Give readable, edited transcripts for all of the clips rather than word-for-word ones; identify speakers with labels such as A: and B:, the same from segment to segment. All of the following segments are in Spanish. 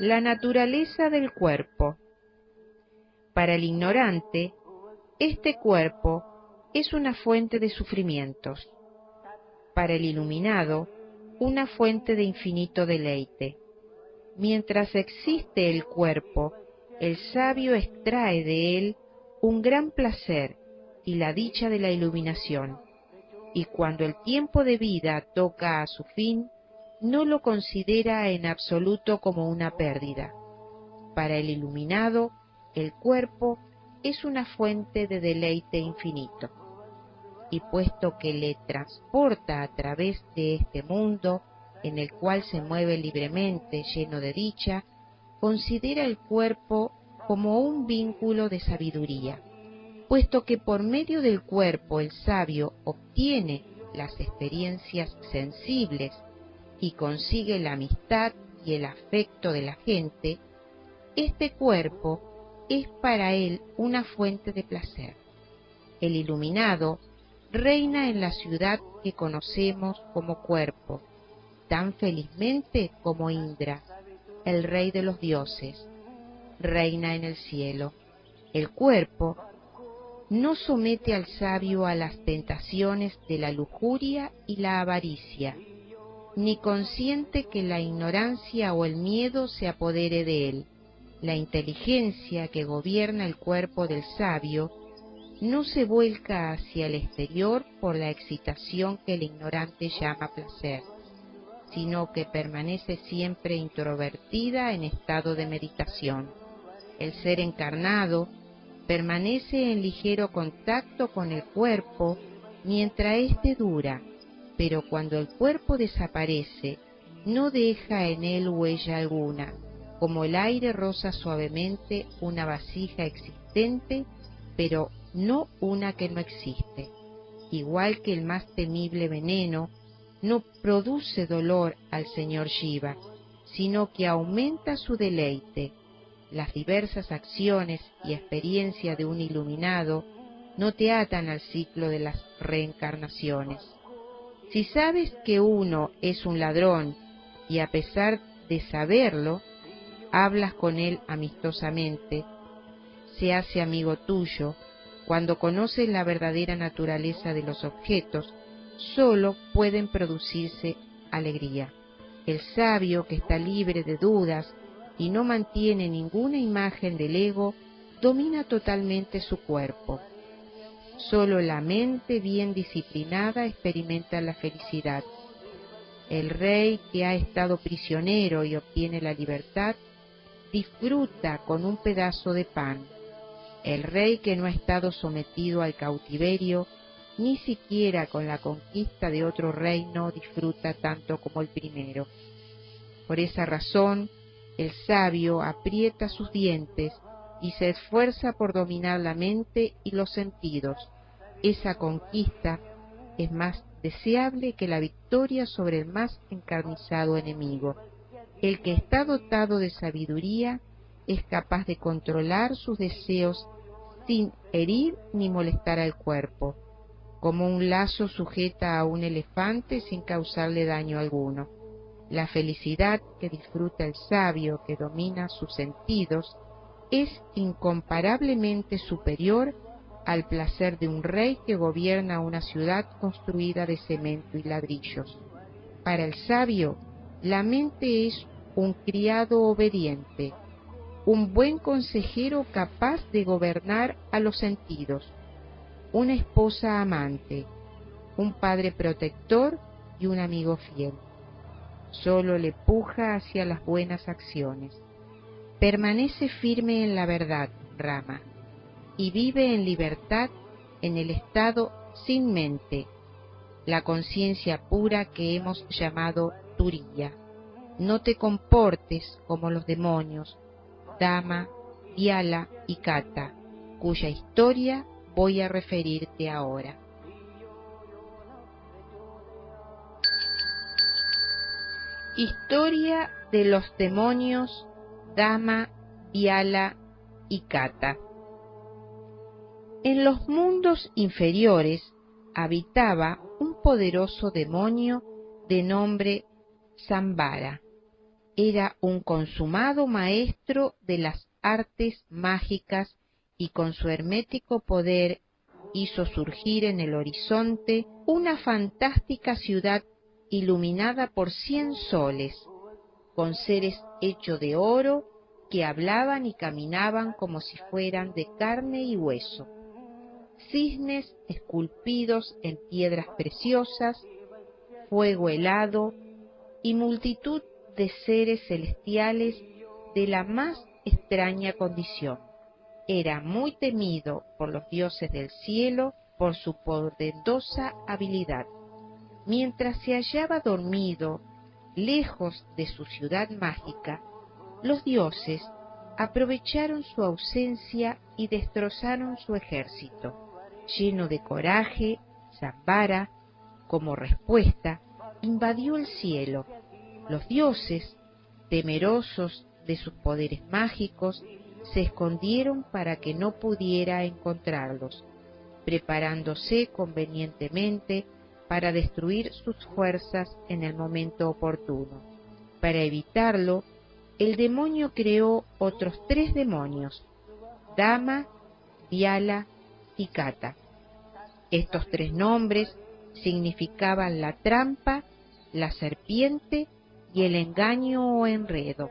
A: La naturaleza del cuerpo. Para el ignorante, este cuerpo es una fuente de sufrimientos. Para el iluminado, una fuente de infinito deleite. Mientras existe el cuerpo, el sabio extrae de él un gran placer y la dicha de la iluminación, y cuando el tiempo de vida toca a su fin, no lo considera en absoluto como una pérdida. Para el iluminado, el cuerpo es una fuente de deleite infinito, y puesto que le transporta a través de este mundo, en el cual se mueve libremente lleno de dicha, considera el cuerpo como un vínculo de sabiduría, puesto que por medio del cuerpo el sabio obtiene las experiencias sensibles y consigue la amistad y el afecto de la gente. Este cuerpo es para él una fuente de placer. El iluminado reina en la ciudad que conocemos como cuerpo, tan felizmente como Indra, el rey de los dioses, reina en el cielo. El cuerpo no somete al sabio a las tentaciones de la lujuria y la avaricia, ni consiente que la ignorancia o el miedo se apodere de él. La inteligencia que gobierna el cuerpo del sabio no se vuelca hacia el exterior por la excitación que el ignorante llama placer, sino que permanece siempre introvertida en estado de meditación. El ser encarnado permanece en ligero contacto con el cuerpo mientras éste dura, pero cuando el cuerpo desaparece, no deja en él huella alguna, como el aire roza suavemente una vasija existente, pero no una que no existe. Igual que el más temible veneno, no produce dolor al señor Shiva, sino que aumenta su deleite. Las diversas acciones y experiencias de un iluminado no te atan al ciclo de las reencarnaciones. Si sabes que uno es un ladrón y a pesar de saberlo, hablas con él amistosamente, se hace amigo tuyo, cuando conoces la verdadera naturaleza de los objetos, sólo pueden producirse alegría. El sabio que está libre de dudas y no mantiene ninguna imagen del ego, domina totalmente su cuerpo. Solo la mente bien disciplinada experimenta la felicidad. El rey que ha estado prisionero y obtiene la libertad, disfruta con un pedazo de pan. El rey que no ha estado sometido al cautiverio, ni siquiera con la conquista de otro reino disfruta tanto como el primero. Por esa razón, el sabio aprieta sus dientes y se esfuerza por dominar la mente y los sentidos. Esa conquista es más deseable que la victoria sobre el más encarnizado enemigo. El que está dotado de sabiduría es capaz de controlar sus deseos sin herir ni molestar al cuerpo, como un lazo sujeta a un elefante sin causarle daño alguno. La felicidad que disfruta el sabio que domina sus sentidos es incomparablemente superior al placer de un rey que gobierna una ciudad construida de cemento y ladrillos. Para el sabio, la mente es un criado obediente, un buen consejero capaz de gobernar a los sentidos, una esposa amante, un padre protector y un amigo fiel. Solo le puja hacia las buenas acciones. Permanece firme en la verdad, Rama, y vive en libertad en el estado sin mente, la conciencia pura que hemos llamado Turiya. No te comportes como los demonios, Dama, Vyala y Kata, cuya historia voy a referirte ahora. Historia de los demonios Dama, Vyala y Kata. En los mundos inferiores habitaba un poderoso demonio de nombre Sambara. era un consumado maestro de las artes mágicas y con su hermético poder hizo surgir en el horizonte una fantástica ciudad iluminada por 100 soles, con seres hechos de oro que hablaban y caminaban como si fueran de carne y hueso, cisnes esculpidos en piedras preciosas, fuego helado y multitud de seres celestiales de la más extraña condición. Era muy temido por los dioses del cielo por su poderosa habilidad. Mientras se hallaba dormido, lejos de su ciudad mágica, los dioses aprovecharon su ausencia y destrozaron su ejército. Lleno de coraje, Zambara, como respuesta, invadió el cielo. Los dioses, temerosos de sus poderes mágicos, se escondieron para que no pudiera encontrarlos, preparándose convenientemente para destruir sus fuerzas en el momento oportuno. Para evitarlo, el demonio creó otros 3 demonios, Dama, Vyala y Kata. Estos 3 nombres significaban la trampa, la serpiente y el engaño o enredo.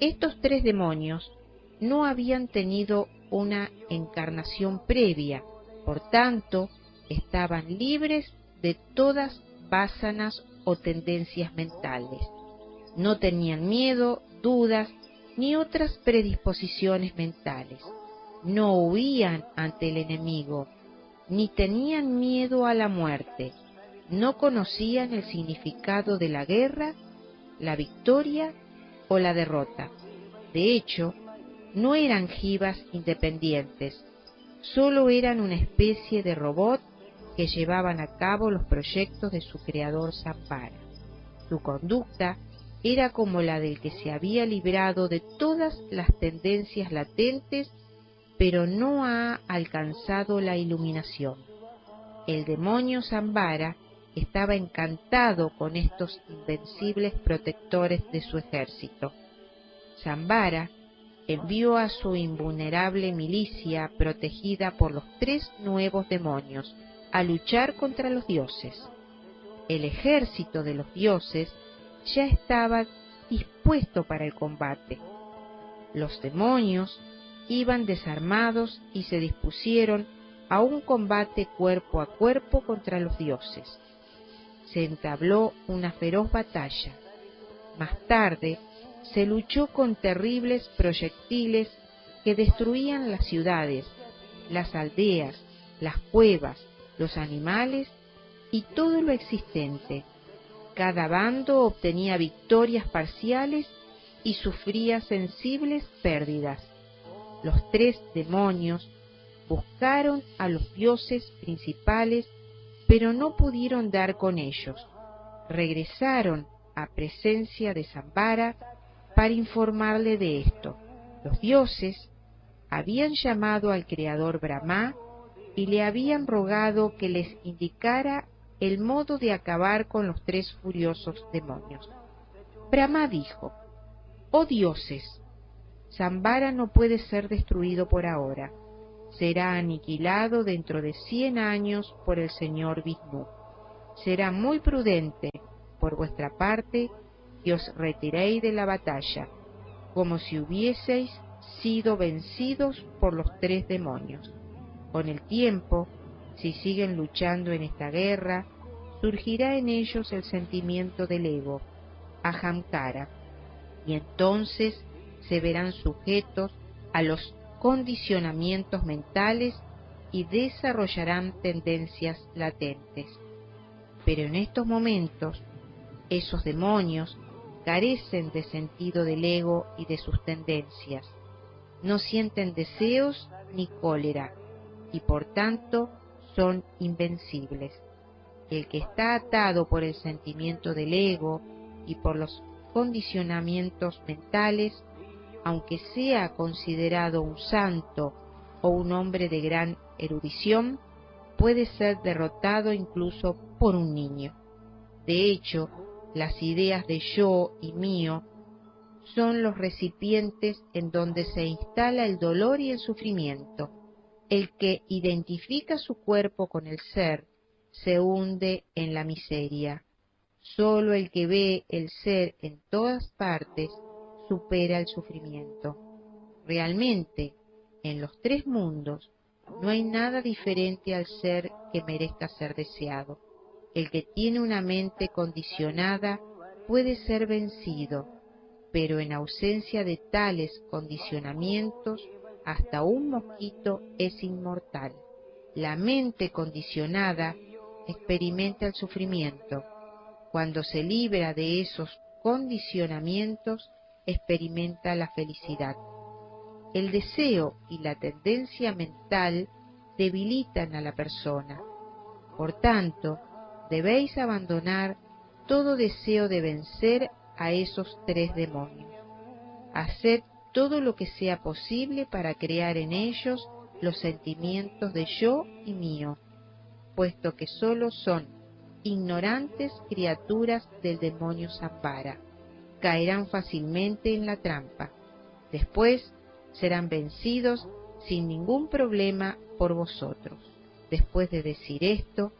A: Estos 3 demonios no habían tenido una encarnación previa, por tanto, estaban libres de todas vásanas o tendencias mentales. No tenían miedo, dudas, ni otras predisposiciones mentales. No huían ante el enemigo, ni tenían miedo a la muerte. No conocían el significado de la guerra, la victoria o la derrota. De hecho, no eran jivas independientes, solo eran una especie de robot que llevaban a cabo los proyectos de su creador Zambara. Su conducta era como la del que se había librado de todas las tendencias latentes, pero no ha alcanzado la iluminación. El demonio Zambara estaba encantado con estos invencibles protectores de su ejército. Zambara envió a su invulnerable milicia, protegida por los 3 nuevos demonios, a luchar contra los dioses. El ejército de los dioses ya estaba dispuesto para el combate. Los demonios iban desarmados y se dispusieron a un combate cuerpo a cuerpo contra los dioses. Se entabló una feroz batalla. Más tarde, se luchó con terribles proyectiles que destruían las ciudades, las aldeas, las cuevas, los animales y todo lo existente. Cada bando obtenía victorias parciales y sufría sensibles pérdidas. Los 3 demonios buscaron a los dioses principales, pero no pudieron dar con ellos. Regresaron a presencia de Zambara para informarle de esto. Los dioses habían llamado al creador Brahma y le habían rogado que les indicara el modo de acabar con los 3 furiosos demonios. Brahma dijo: «Oh dioses, Zambara no puede ser destruido por ahora. Será aniquilado dentro de 100 años por el señor Vishnu. Será muy prudente por vuestra parte que os retiréis de la batalla, como si hubieseis sido vencidos por los 3 demonios. Con el tiempo, si siguen luchando en esta guerra, surgirá en ellos el sentimiento del ego, Ahamkara, y entonces se verán sujetos a los condicionamientos mentales y desarrollarán tendencias latentes. Pero en estos momentos, esos demonios carecen de sentido del ego y de sus tendencias. No sienten deseos ni cólera y por tanto son invencibles. El que está atado por el sentimiento del ego y por los condicionamientos mentales, aunque sea considerado un santo o un hombre de gran erudición, puede ser derrotado incluso por un niño. De hecho, las ideas de yo y mío son los recipientes en donde se instala el dolor y el sufrimiento. El que identifica su cuerpo con el ser se hunde en la miseria. Solo el que ve el ser en todas partes supera el sufrimiento. Realmente, en los tres mundos, no hay nada diferente al ser que merezca ser deseado. El que tiene una mente condicionada puede ser vencido, pero en ausencia de tales condicionamientos, hasta un mosquito es inmortal. La mente condicionada experimenta el sufrimiento. Cuando se libra de esos condicionamientos, experimenta la felicidad. El deseo y la tendencia mental debilitan a la persona. Por tanto, debéis abandonar todo deseo de vencer a esos tres demonios. Haced todo lo que sea posible para crear en ellos los sentimientos de yo y mío, puesto que sólo son ignorantes criaturas del demonio Sambara. Caerán fácilmente en la trampa. Después serán vencidos sin ningún problema por vosotros. Después de decir esto,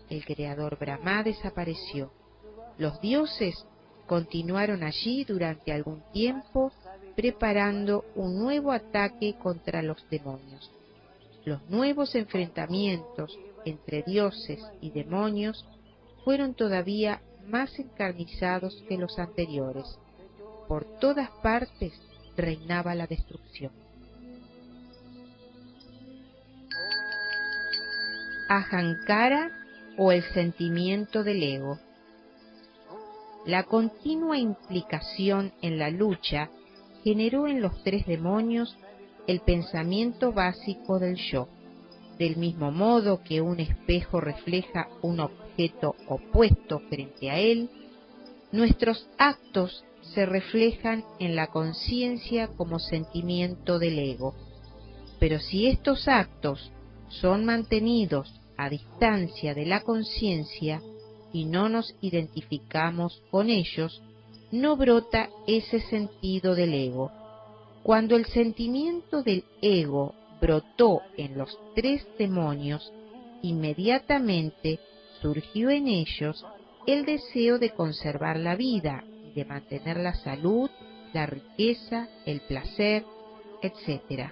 A: el creador Brahma desapareció. Los dioses continuaron allí durante algún tiempo, preparando un nuevo ataque contra los demonios. Los nuevos enfrentamientos entre dioses y demonios fueron todavía más encarnizados que los anteriores. Por todas partes reinaba la destrucción. Ahankara o el sentimiento del ego. La continua implicación en la lucha generó en los tres demonios el pensamiento básico del yo. Del mismo modo que un espejo refleja un objeto opuesto frente a él, nuestros actos se reflejan en la conciencia como sentimiento del ego. Pero si estos actos son mantenidos a distancia de la conciencia y no nos identificamos con ellos, no brota ese sentido del ego. Cuando el sentimiento del ego brotó en los tres demonios, inmediatamente surgió en ellos el deseo de conservar la vida y de mantener la salud, la riqueza, el placer, etc.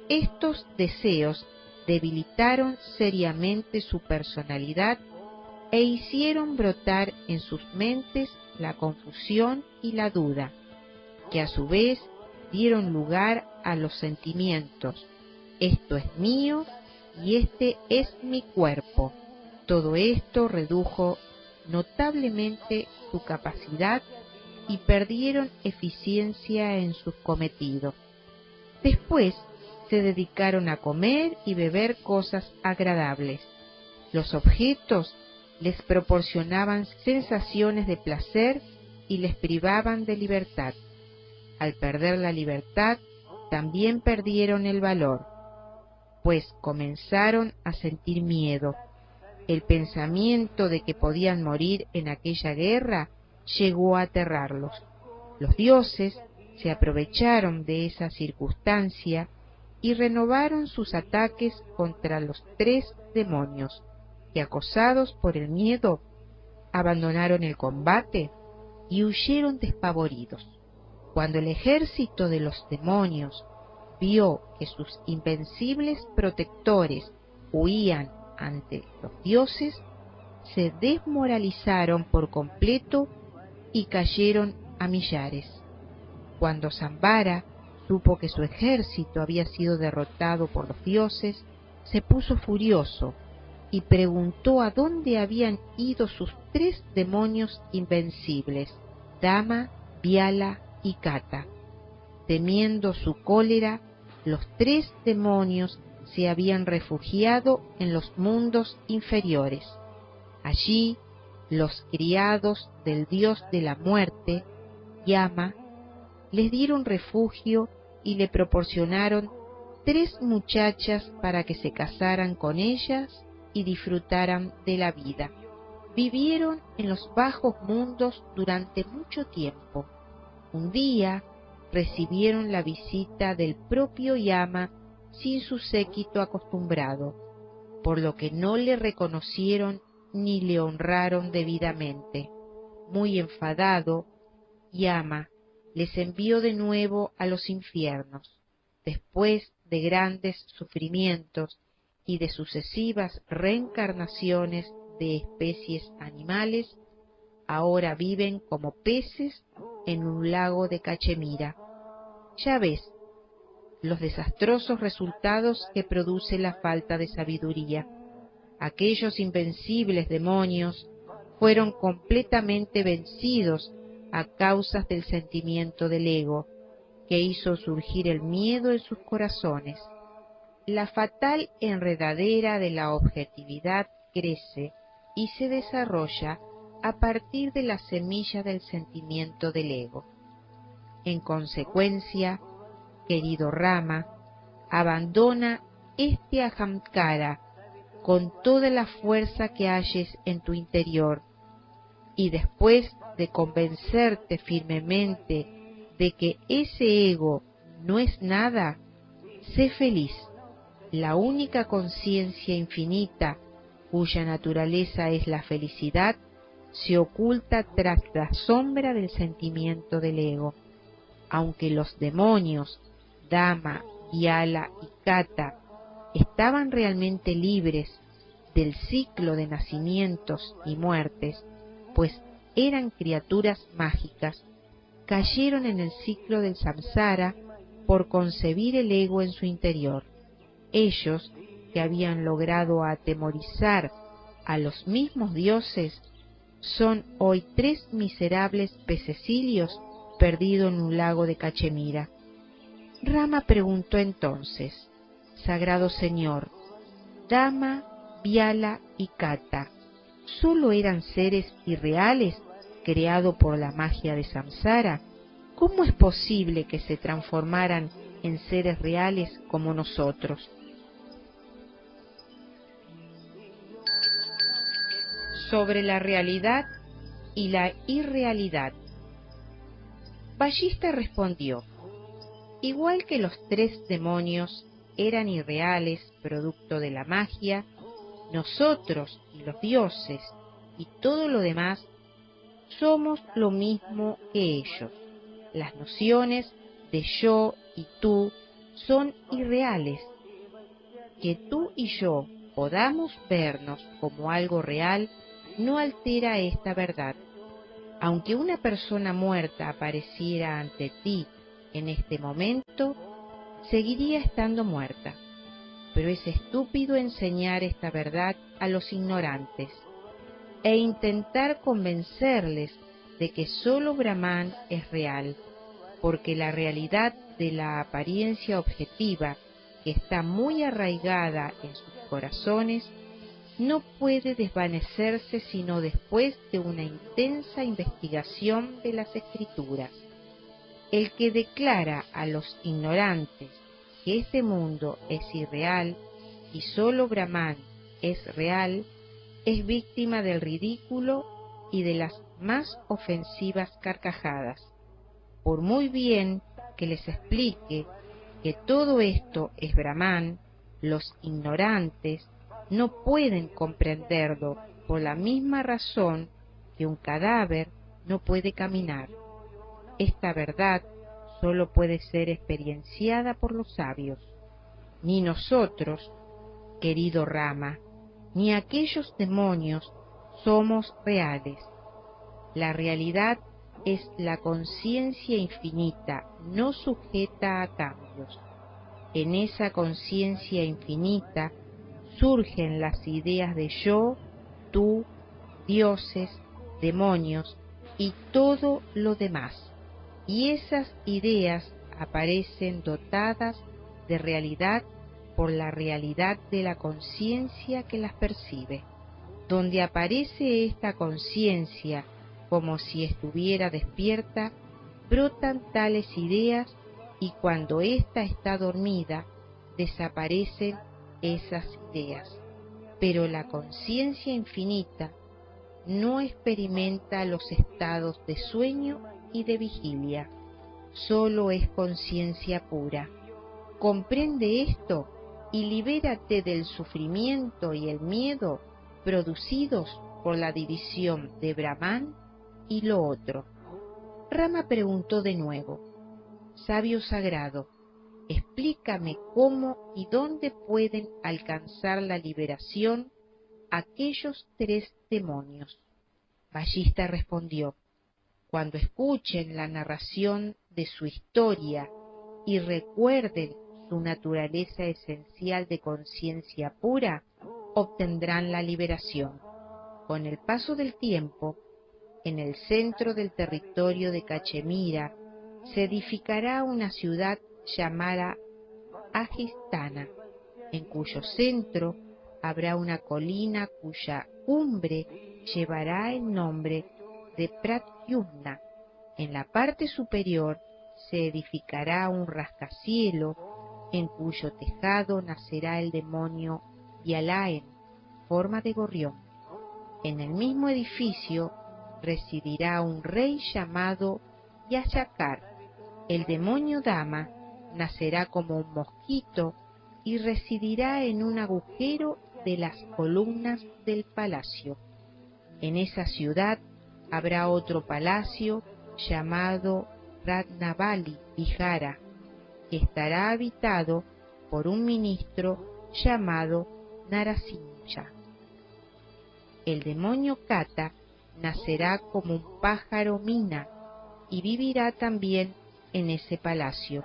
A: Estos deseos debilitaron seriamente su personalidad e hicieron brotar en sus mentes la confusión y la duda, que a su vez dieron lugar a los sentimientos: esto es mío y este es mi cuerpo. Todo esto redujo notablemente su capacidad y perdieron eficiencia en sus cometidos. Después se dedicaron a comer y beber cosas agradables. Los objetos les proporcionaban sensaciones de placer y les privaban de libertad. Al perder la libertad, también perdieron el valor, pues comenzaron a sentir miedo. El pensamiento de que podían morir en aquella guerra llegó a aterrarlos. Los dioses se aprovecharon de esa circunstancia y renovaron sus ataques contra los tres demonios, que, acosados por el miedo, abandonaron el combate y huyeron despavoridos. Cuando el ejército de los demonios vio que sus invencibles protectores huían ante los dioses, se desmoralizaron por completo y cayeron a millares. Cuando Sambara supo que su ejército había sido derrotado por los dioses, se puso furioso y preguntó a dónde habían ido sus tres demonios invencibles, Dama, Vyala y Kata. Temiendo su cólera, los tres demonios se habían refugiado en los mundos inferiores. Allí, los criados del dios de la muerte, Yama, les dieron refugio y le proporcionaron tres muchachas para que se casaran con ellas y disfrutaran de la vida. Vivieron en los bajos mundos durante mucho tiempo. Un día recibieron la visita del propio Yama sin su séquito acostumbrado, por lo que no le reconocieron ni le honraron debidamente. Muy enfadado, Yama les envió de nuevo a los infiernos. Después de grandes sufrimientos y de sucesivas reencarnaciones de especies animales, ahora viven como peces en un lago de Cachemira. Ya ves los desastrosos resultados que produce la falta de sabiduría. Aquellos invencibles demonios fueron completamente vencidos a causa del sentimiento del ego, que hizo surgir el miedo en sus corazones. La fatal enredadera de la objetividad crece y se desarrolla a partir de la semilla del sentimiento del ego. En consecuencia, querido Rama, abandona este ahamkara con toda la fuerza que halles en tu interior, y después de convencerte firmemente de que ese ego no es nada, sé feliz. La única conciencia infinita, cuya naturaleza es la felicidad, se oculta tras la sombra del sentimiento del ego. Aunque los demonios, Dama, Vyala y Kata, estaban realmente libres del ciclo de nacimientos y muertes, pues eran criaturas mágicas, cayeron en el ciclo del samsara por concebir el ego en su interior. Ellos, que habían logrado atemorizar a los mismos dioses, son hoy 3 miserables pececillos perdidos en un lago de Cachemira. Rama preguntó entonces: Sagrado Señor, Dama, Vyala y Kata, ¿solo eran seres irreales creados por la magia de Samsara? ¿Cómo es posible que se transformaran en seres reales como nosotros? Sobre la realidad y la irrealidad. Vallista respondió: igual que los 3 demonios eran irreales, producto de la magia, nosotros y los dioses y todo lo demás somos lo mismo que ellos. Las nociones de yo y tú son irreales. Que tú y yo podamos vernos como algo real no altera esta verdad. Aunque una persona muerta apareciera ante ti en este momento, seguiría estando muerta. Pero es estúpido enseñar esta verdad a los ignorantes e intentar convencerles de que solo Brahman es real, porque la realidad de la apariencia objetiva, que está muy arraigada en sus corazones, no puede desvanecerse sino después de una intensa investigación de las Escrituras. El que declara a los ignorantes que este mundo es irreal y solo Brahman es real, es víctima del ridículo y de las más ofensivas carcajadas. Por muy bien que les explique que todo esto es Brahman, los ignorantes no pueden comprenderlo por la misma razón que un cadáver no puede caminar. Esta verdad solo puede ser experienciada por los sabios. Ni nosotros, querido Rama, ni aquellos demonios somos reales. La realidad es la conciencia infinita, no sujeta a cambios. En esa conciencia infinita surgen las ideas de yo, tú, dioses, demonios y todo lo demás. Y esas ideas aparecen dotadas de realidad por la realidad de la conciencia que las percibe. Donde aparece esta conciencia como si estuviera despierta, brotan tales ideas y cuando ésta está dormida, desaparecen esas ideas. Pero la conciencia infinita no experimenta los estados de sueño y de vigilia. solo es conciencia pura. Comprende esto y libérate del sufrimiento y el miedo producidos por la división de Brahman y lo otro. Rama preguntó de nuevo: Sabio sagrado, explícame cómo y dónde pueden alcanzar la liberación aquellos 3 demonios. Ballista respondió: cuando escuchen la narración de su historia y recuerden su naturaleza esencial de conciencia pura, obtendrán la liberación. Con el paso del tiempo, en el centro del territorio de Cachemira se edificará una ciudad llamada Ajistana, en cuyo centro habrá una colina cuya cumbre llevará el nombre de Pratyumna. En la parte superior se edificará un rascacielos en cuyo tejado nacerá el demonio Yalaen, forma de gorrión. En el mismo edificio residirá un rey llamado Yashakar. El demonio Dama nacerá como un mosquito y residirá en un agujero de las columnas del palacio. En esa ciudad habrá otro palacio llamado Ratnavali Vihara, que estará habitado por un ministro llamado Narasimha. El demonio Kata nacerá como un pájaro mina y vivirá también en ese palacio.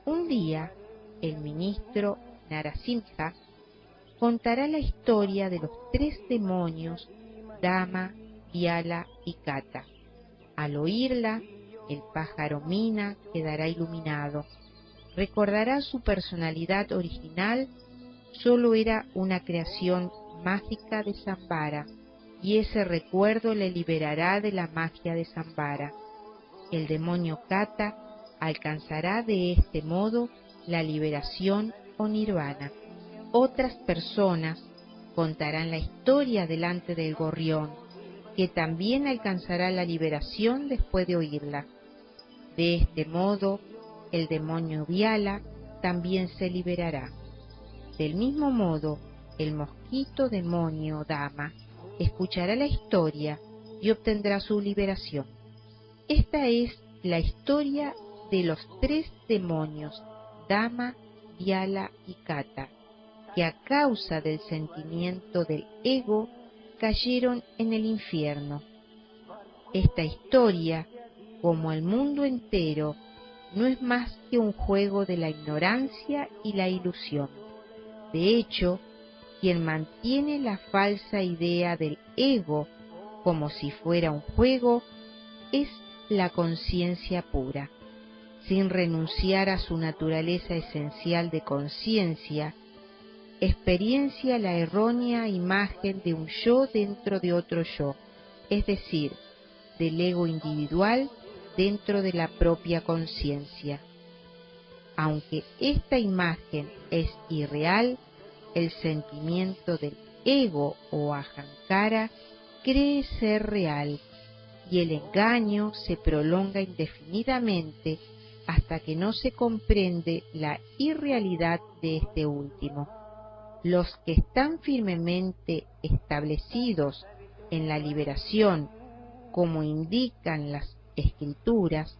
A: Un día, el ministro Narasimha contará la historia de los 3 demonios, Dama, Vyala y Kata. Al oírla, el pájaro mina quedará iluminado. Recordará su personalidad original, solo era una creación mágica de Sambara, y ese recuerdo le liberará de la magia de Sambara. El demonio Kata alcanzará de este modo la liberación o nirvana. Otras personas contarán la historia delante del gorrión, que también alcanzará la liberación después de oírla. De este modo, el demonio Vyala también se liberará. Del mismo modo, el mosquito demonio Dama escuchará la historia y obtendrá su liberación. Esta es la historia de los 3 demonios, Dama, Vyala y Kata, que a causa del sentimiento del ego cayeron en el infierno. Esta historia, como el mundo entero, no es más que un juego de la ignorancia y la ilusión. De hecho, quien mantiene la falsa idea del ego como si fuera un juego es la conciencia pura. Sin renunciar a su naturaleza esencial de conciencia, experiencia la errónea imagen de un yo dentro de otro yo, es decir, del ego individual dentro de la propia conciencia. Aunque esta imagen es irreal, el sentimiento del ego o ahankara cree ser real, y el engaño se prolonga indefinidamente hasta que no se comprende la irrealidad de este último. Los que están firmemente establecidos en la liberación, como indican las escrituras,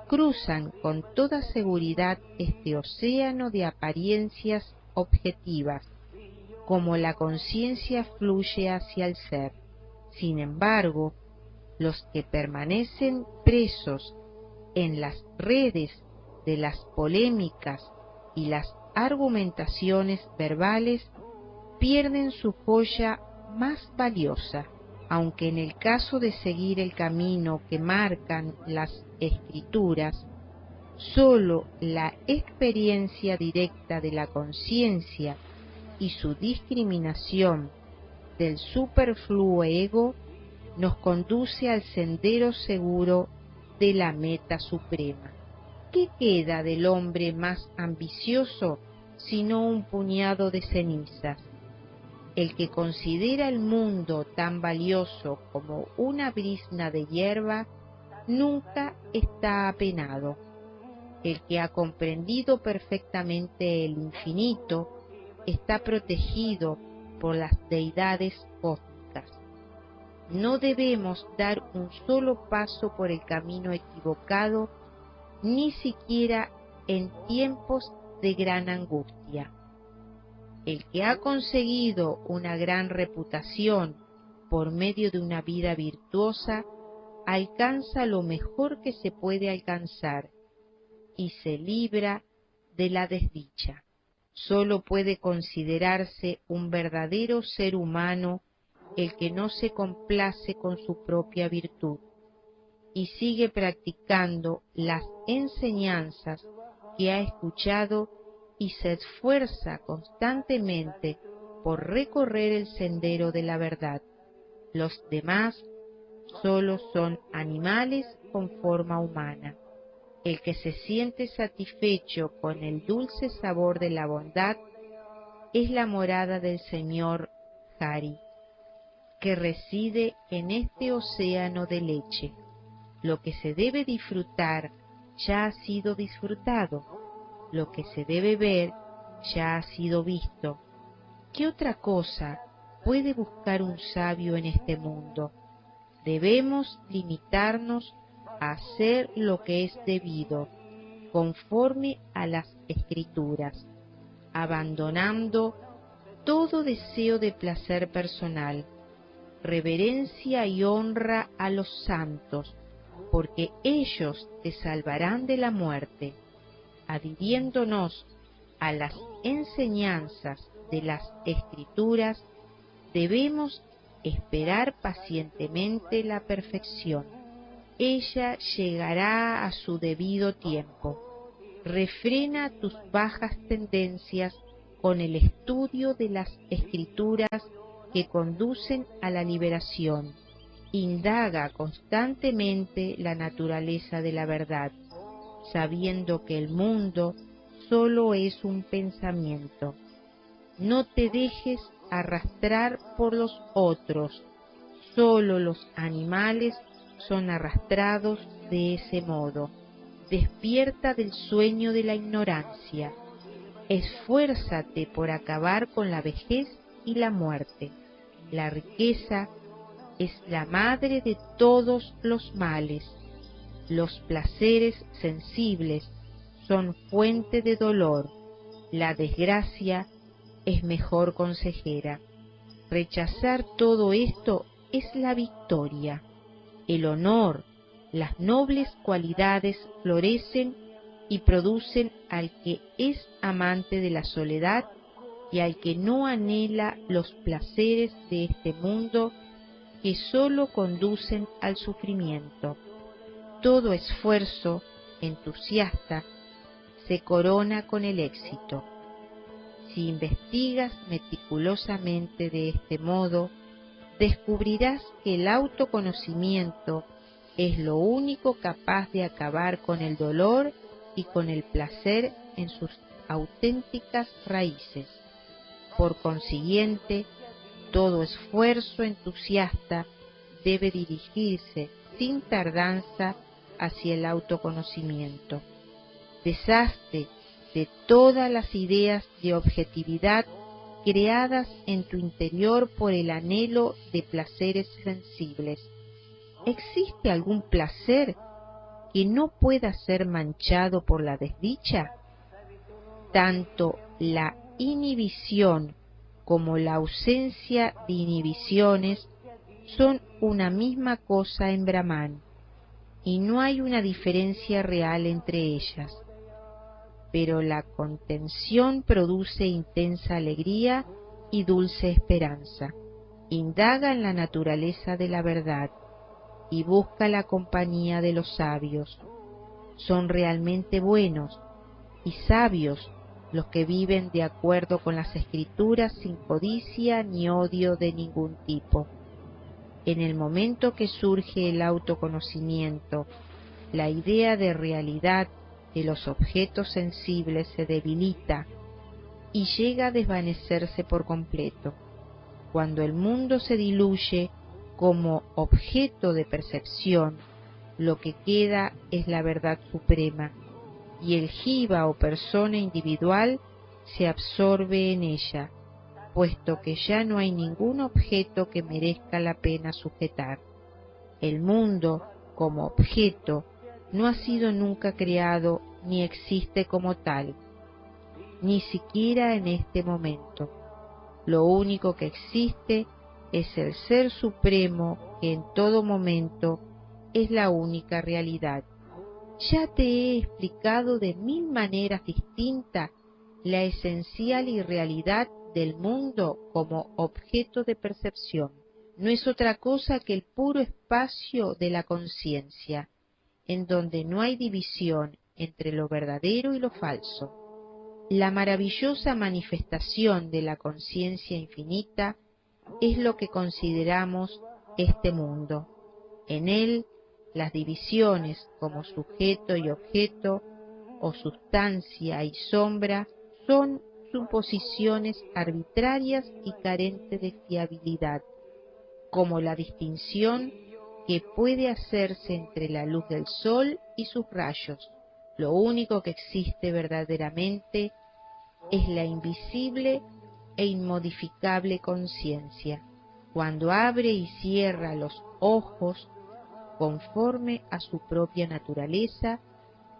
A: cruzan con toda seguridad este océano de apariencias objetivas, como la conciencia fluye hacia el ser. Sin embargo, los que permanecen presos en las redes de las polémicas y las argumentaciones verbales pierden su joya más valiosa, aunque en el caso de seguir el camino que marcan las escrituras, sólo la experiencia directa de la conciencia y su discriminación del superfluo ego nos conduce al sendero seguro de la meta suprema. ¿Qué queda del hombre más ambicioso sino un puñado de cenizas? El que considera el mundo tan valioso como una brizna de hierba nunca está apenado. El que ha comprendido perfectamente el infinito está protegido por las deidades cósmicas. No debemos dar un solo paso por el camino equivocado, ni siquiera en tiempos de gran angustia. El que ha conseguido una gran reputación por medio de una vida virtuosa, alcanza lo mejor que se puede alcanzar y se libra de la desdicha. Solo puede considerarse un verdadero ser humano el que no se complace con su propia virtud y sigue practicando las enseñanzas que ha escuchado y se esfuerza constantemente por recorrer el sendero de la verdad. Los demás solo son animales con forma humana. El que se siente satisfecho con el dulce sabor de la bondad es la morada del Señor Hari, que reside en este océano de leche. Lo que se debe disfrutar ya ha sido disfrutado, lo que se debe ver ya ha sido visto. ¿Qué otra cosa puede buscar un sabio en este mundo? Debemos limitarnos a hacer lo que es debido, conforme a las Escrituras, abandonando todo deseo de placer personal, reverencia y honra a los santos, porque ellos te salvarán de la muerte, adhiriéndonos a las enseñanzas de las Escrituras, debemos esperar pacientemente la perfección. Ella llegará a su debido tiempo. Refrena tus bajas tendencias con el estudio de las Escrituras que conducen a la liberación. Indaga constantemente la naturaleza de la verdad, sabiendo que el mundo solo es un pensamiento. No te dejes arrastrar por los otros, solo los animales son arrastrados de ese modo. Despierta del sueño de la ignorancia, esfuérzate por acabar con la vejez y la muerte. La riqueza es la madre de todos los males. Los placeres sensibles son fuente de dolor. La desgracia es mejor consejera. Rechazar todo esto es la victoria. El honor, las nobles cualidades florecen y producen al que es amante de la soledad y al que no anhela los placeres de este mundo que sólo conducen al sufrimiento. Todo esfuerzo entusiasta se corona con el éxito. Si investigas meticulosamente de este modo, descubrirás que el autoconocimiento es lo único capaz de acabar con el dolor y con el placer en sus auténticas raíces. Por consiguiente, todo esfuerzo entusiasta debe dirigirse sin tardanza hacia el autoconocimiento. Deshazte de todas las ideas de objetividad creadas en tu interior por el anhelo de placeres sensibles. ¿Existe algún placer que no pueda ser manchado por la desdicha? Tanto la inhibición como la ausencia de inhibiciones son una misma cosa en Brahman, y no hay una diferencia real entre ellas. Pero la contención produce intensa alegría y dulce esperanza. Indaga en la naturaleza de la verdad y busca la compañía de los sabios. Son realmente buenos y sabios los que viven de acuerdo con las Escrituras sin codicia ni odio de ningún tipo. En el momento que surge el autoconocimiento, la idea de realidad de los objetos sensibles se debilita y llega a desvanecerse por completo. Cuando el mundo se diluye como objeto de percepción, lo que queda es la verdad suprema, y el jiva o persona individual se absorbe en ella, puesto que ya no hay ningún objeto que merezca la pena sujetar. El mundo, como objeto, no ha sido nunca creado ni existe como tal, ni siquiera en este momento. Lo único que existe es el Ser Supremo que en todo momento es la única realidad. Ya te he explicado de 1000 maneras distintas la esencial irrealidad del mundo como objeto de percepción. No es otra cosa que el puro espacio de la conciencia, en donde no hay división entre lo verdadero y lo falso. La maravillosa manifestación de la conciencia infinita es lo que consideramos este mundo. En él, las divisiones como sujeto y objeto, o sustancia y sombra, son suposiciones arbitrarias y carentes de fiabilidad, como la distinción que puede hacerse entre la luz del sol y sus rayos. Lo único que existe verdaderamente es la invisible e inmodificable conciencia. Cuando abre y cierra los ojos conforme a su propia naturaleza,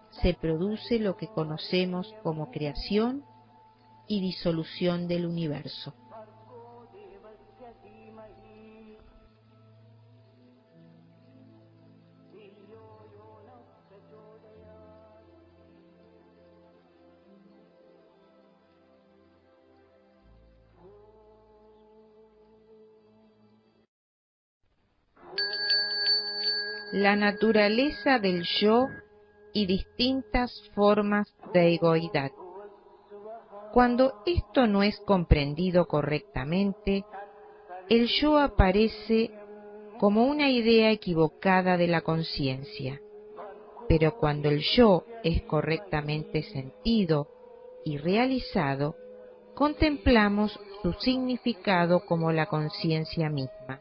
A: se produce lo que conocemos como creación y disolución del universo. La naturaleza del yo y distintas formas de egoidad. Cuando esto no es comprendido correctamente, el yo aparece como una idea equivocada de la conciencia. Pero cuando el yo es correctamente sentido y realizado, contemplamos su significado como la conciencia misma.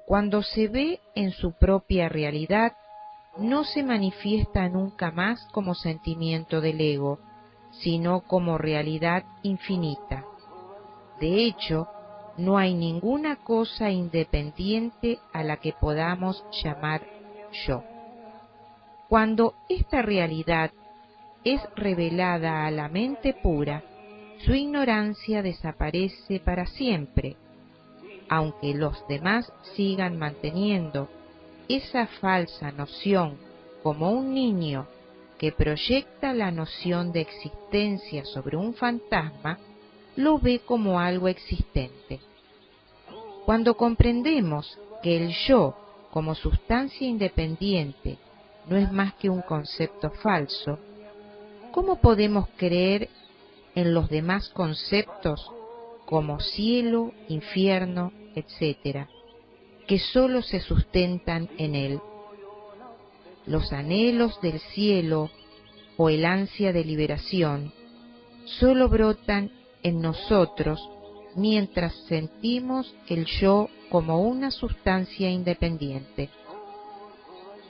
A: Cuando se ve en su propia realidad, no se manifiesta nunca más como sentimiento del ego, sino como realidad infinita. De hecho, no hay ninguna cosa independiente a la que podamos llamar yo. Cuando esta realidad es revelada a la mente pura, su ignorancia desaparece para siempre, aunque los demás sigan manteniendo esa falsa noción como un niño que proyecta la noción de existencia sobre un fantasma, lo ve como algo existente. Cuando comprendemos que el yo, como sustancia independiente, no es más que un concepto falso, ¿cómo podemos creer en los demás conceptos como cielo, infierno, etcétera, que sólo se sustentan en él? Los anhelos del cielo o el ansia de liberación sólo brotan en nosotros mientras sentimos el yo como una sustancia independiente.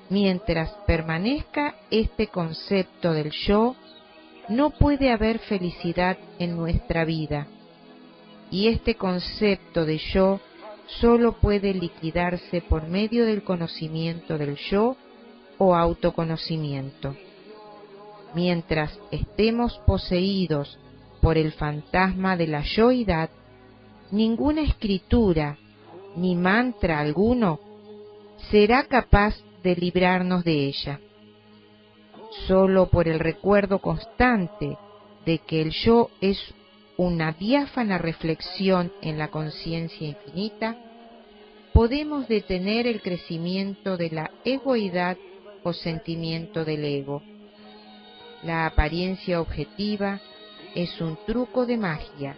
A: Mientras permanezca este concepto del yo, no puede haber felicidad en nuestra vida, y este concepto de yo solo puede liquidarse por medio del conocimiento del yo o autoconocimiento. Mientras estemos poseídos por el fantasma de la yoidad, ninguna escritura ni mantra alguno será capaz de librarnos de ella. Solo por el recuerdo constante de que el yo es una diáfana reflexión en la conciencia infinita, podemos detener el crecimiento de la egoidad o sentimiento del ego. La apariencia objetiva es un truco de magia.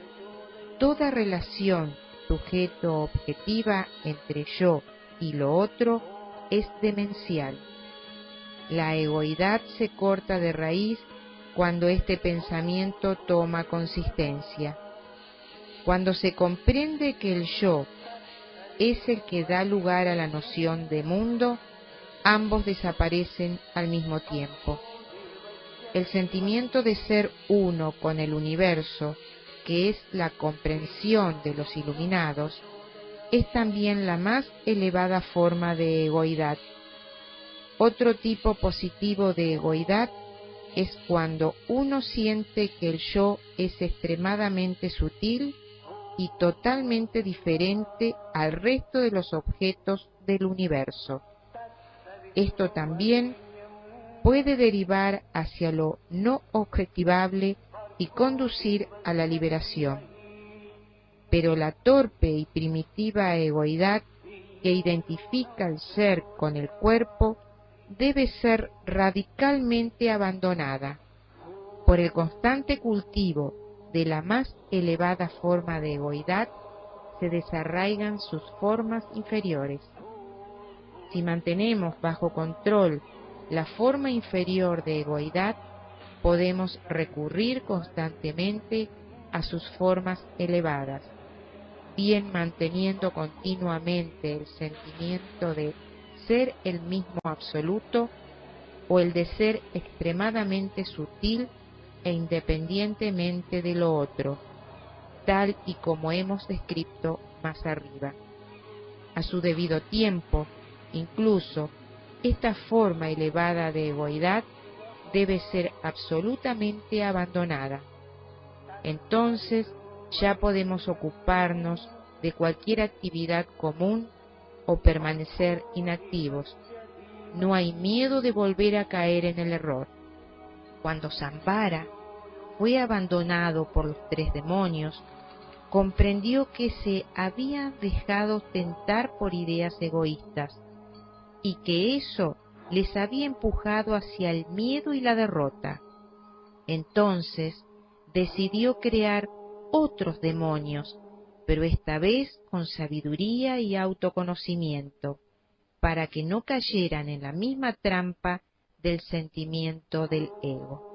A: Toda relación sujeto-objetiva entre yo y lo otro es demencial. La egoidad se corta de raíz cuando este pensamiento toma consistencia. Cuando se comprende que el yo es el que da lugar a la noción de mundo, ambos desaparecen al mismo tiempo. El sentimiento de ser uno con el universo, que es la comprensión de los iluminados, es también la más elevada forma de egoidad. Otro tipo positivo de egoidad es cuando uno siente que el yo es extremadamente sutil y totalmente diferente al resto de los objetos del universo. Esto también puede derivar hacia lo no objetivable y conducir a la liberación. Pero la torpe y primitiva egoidad que identifica el ser con el cuerpo debe ser radicalmente abandonada. Por el constante cultivo de la más elevada forma de egoidad se desarraigan sus formas inferiores. Si mantenemos bajo control la forma inferior de egoidad, podemos recurrir constantemente a sus formas elevadas, bien manteniendo continuamente el sentimiento de ser el mismo absoluto o el de ser extremadamente sutil e independientemente de lo otro, tal y como hemos descrito más arriba. A su debido tiempo, incluso, esta forma elevada de egoidad debe ser absolutamente abandonada. Entonces ya podemos ocuparnos de cualquier actividad común o permanecer inactivos. No hay miedo de volver a caer en el error. Cuando Sambara fue abandonado por los 3 demonios, comprendió que se había dejado tentar por ideas egoístas y que eso les había empujado hacia el miedo y la derrota. Entonces decidió crear otros demonios, pero esta vez con sabiduría y autoconocimiento, para que no cayeran en la misma trampa del sentimiento del ego.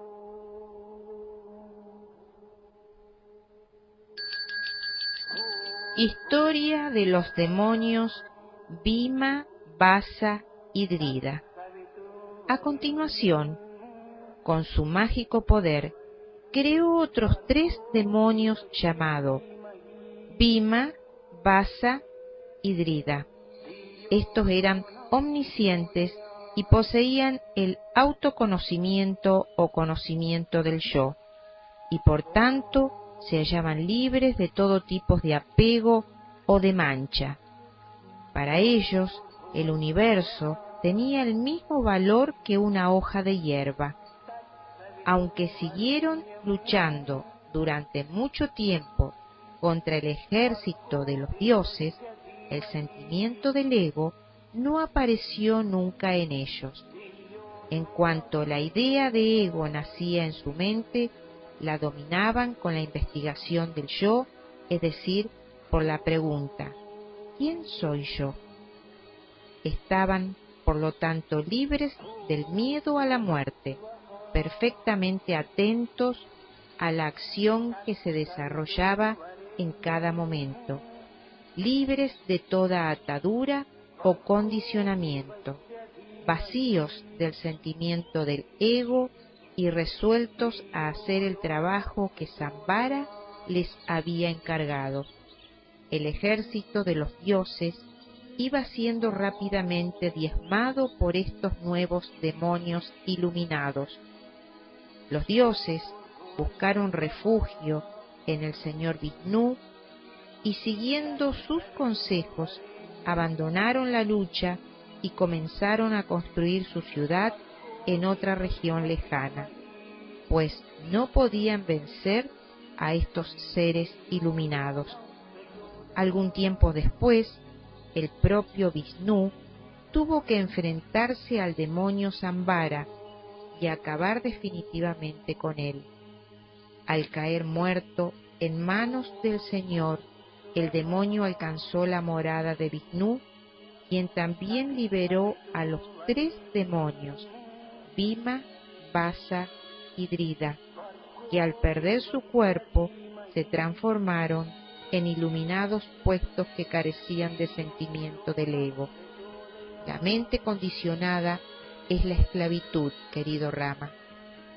A: Historia de los demonios Bhima, Vasa y Drida. A continuación, con su mágico poder, creó otros 3 demonios llamados Bhima, Vasa y Drida. Estos eran omniscientes y poseían el autoconocimiento o conocimiento del yo, y por tanto se hallaban libres de todo tipo de apego o de mancha. Para ellos, el universo tenía el mismo valor que una hoja de hierba. Aunque siguieron luchando durante mucho tiempo contra el ejército de los dioses, el sentimiento del ego no apareció nunca en ellos. En cuanto la idea de ego nacía en su mente, la dominaban con la investigación del yo, es decir, por la pregunta, ¿quién soy yo? Estaban, por lo tanto, libres del miedo a la muerte, perfectamente atentos a la acción que se desarrollaba en cada momento, libres de toda atadura o condicionamiento, vacíos del sentimiento del ego y resueltos a hacer el trabajo que Sambara les había encargado. El ejército de los dioses iba siendo rápidamente diezmado por estos nuevos demonios iluminados. Los dioses buscaron refugio en el señor Vishnu y, siguiendo sus consejos, abandonaron la lucha y comenzaron a construir su ciudad en otra región lejana, pues no podían vencer a estos seres iluminados. Algún tiempo después, el propio Vishnu tuvo que enfrentarse al demonio Sambara y acabar definitivamente con él. Al caer muerto en manos del Señor, el demonio alcanzó la morada de Vishnu, quien también liberó a los 3 demonios, Bhima, Vasa y Drida, que al perder su cuerpo se transformaron en iluminados puestos que carecían de sentimiento del ego. La mente condicionada es la esclavitud, querido Rama,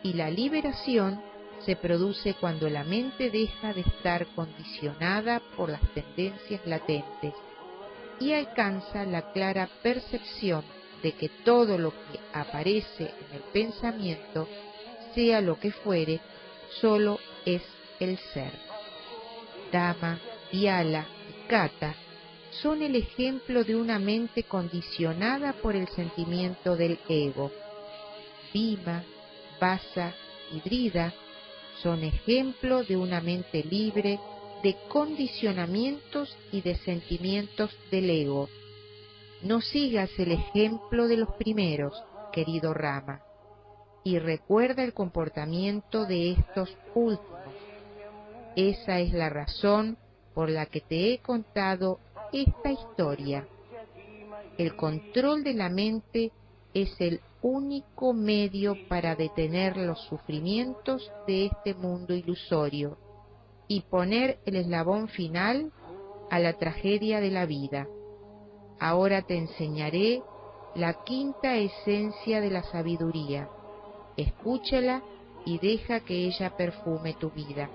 A: y la liberación se produce cuando la mente deja de estar condicionada por las tendencias latentes y alcanza la clara percepción de que todo lo que aparece en el pensamiento, sea lo que fuere, solo es el ser. Dhamma, Vyala y Kata son el ejemplo de una mente condicionada por el sentimiento del ego. Bhima, Vasa y Drida son ejemplo de una mente libre de condicionamientos y de sentimientos del ego. No sigas el ejemplo de los primeros, querido Rama, y recuerda el comportamiento de estos últimos. Esa es la razón por la que te he contado esta historia. El control de la mente es el único medio para detener los sufrimientos de este mundo ilusorio y poner el eslabón final a la tragedia de la vida. Ahora te enseñaré la quinta esencia de la sabiduría. Escúchala y deja que ella perfume tu vida.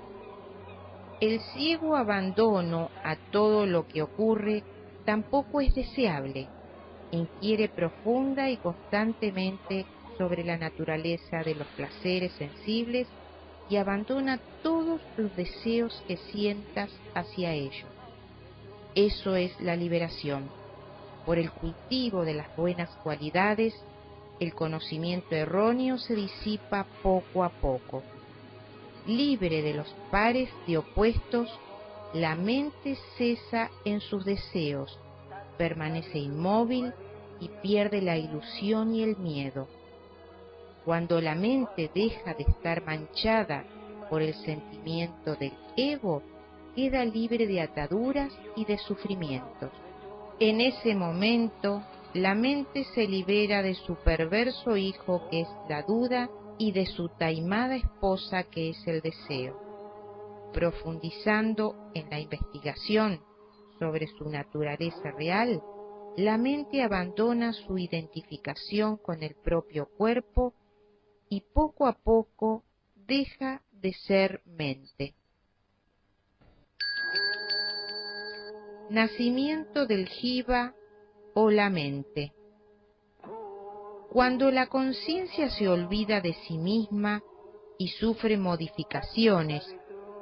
A: El ciego abandono a todo lo que ocurre tampoco es deseable. Inquiere profunda y constantemente sobre la naturaleza de los placeres sensibles y abandona todos los deseos que sientas hacia ellos. Eso es la liberación. Por el cultivo de las buenas cualidades, el conocimiento erróneo se disipa poco a poco. Libre de los pares de opuestos, la mente cesa en sus deseos, permanece inmóvil y pierde la ilusión y el miedo. Cuando la mente deja de estar manchada por el sentimiento del ego, queda libre de ataduras y de sufrimientos. En ese momento, la mente se libera de su perverso hijo que es la duda y de su taimada esposa que es el deseo. Profundizando en la investigación sobre su naturaleza real, la mente abandona su identificación con el propio cuerpo y poco a poco deja de ser mente. Nacimiento del jiva o la mente. Cuando la conciencia se olvida de sí misma y sufre modificaciones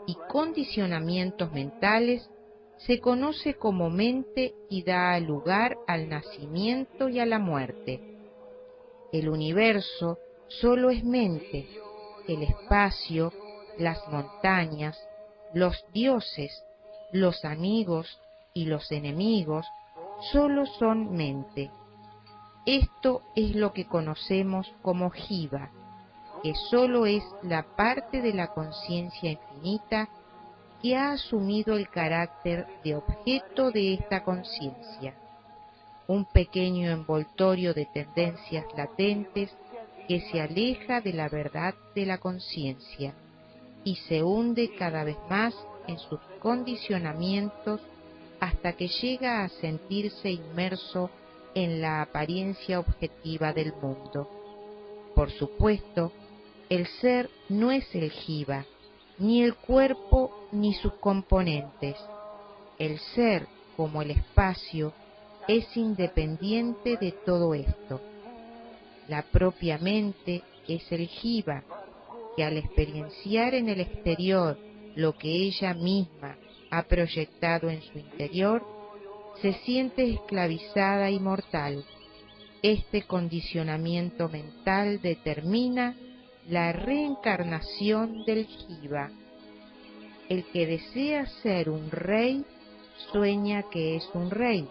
A: y condicionamientos mentales, se conoce como mente y da lugar al nacimiento y a la muerte. El universo solo es mente, el espacio, las montañas, los dioses, los amigos y los enemigos solo son mente. Esto es lo que conocemos como jiva, que solo es la parte de la conciencia infinita que ha asumido el carácter de objeto de esta conciencia, un pequeño envoltorio de tendencias latentes que se aleja de la verdad de la conciencia y se hunde cada vez más en sus condicionamientos hasta que llega a sentirse inmerso en la apariencia objetiva del mundo. Por supuesto, el ser no es el jiva, ni el cuerpo ni sus componentes. El ser, como el espacio, es independiente de todo esto. La propia mente es el jiva, que al experienciar en el exterior lo que ella misma ha proyectado en su interior, se siente esclavizada y mortal. Este condicionamiento mental determina la reencarnación del jiva. El que desea ser un rey sueña que es un rey.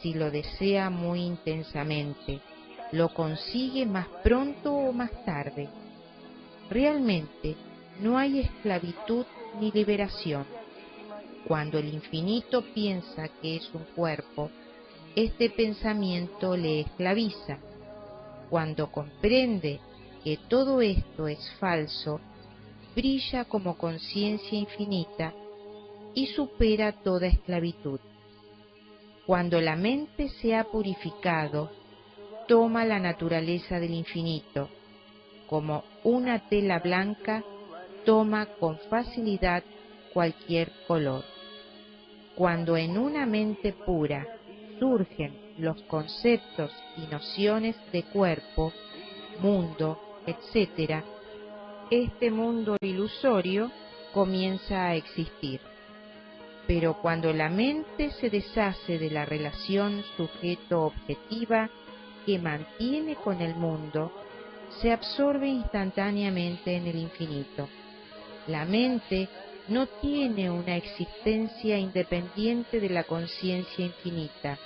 A: Si lo desea muy intensamente, lo consigue más pronto o más tarde. Realmente no hay esclavitud ni liberación. Cuando el infinito piensa que es un cuerpo, este pensamiento le esclaviza. Cuando comprende que todo esto es falso, brilla como conciencia infinita y supera toda esclavitud. Cuando la mente se ha purificado, toma la naturaleza del infinito, como una tela blanca toma con facilidad cualquier color. Cuando en una mente pura surgen los conceptos y nociones de cuerpo, mundo, etc., este mundo ilusorio comienza a existir. Pero cuando la mente se deshace de la relación sujeto-objetiva que mantiene con el mundo, se absorbe instantáneamente en el infinito. La mente no tiene una existencia independiente de la conciencia infinita.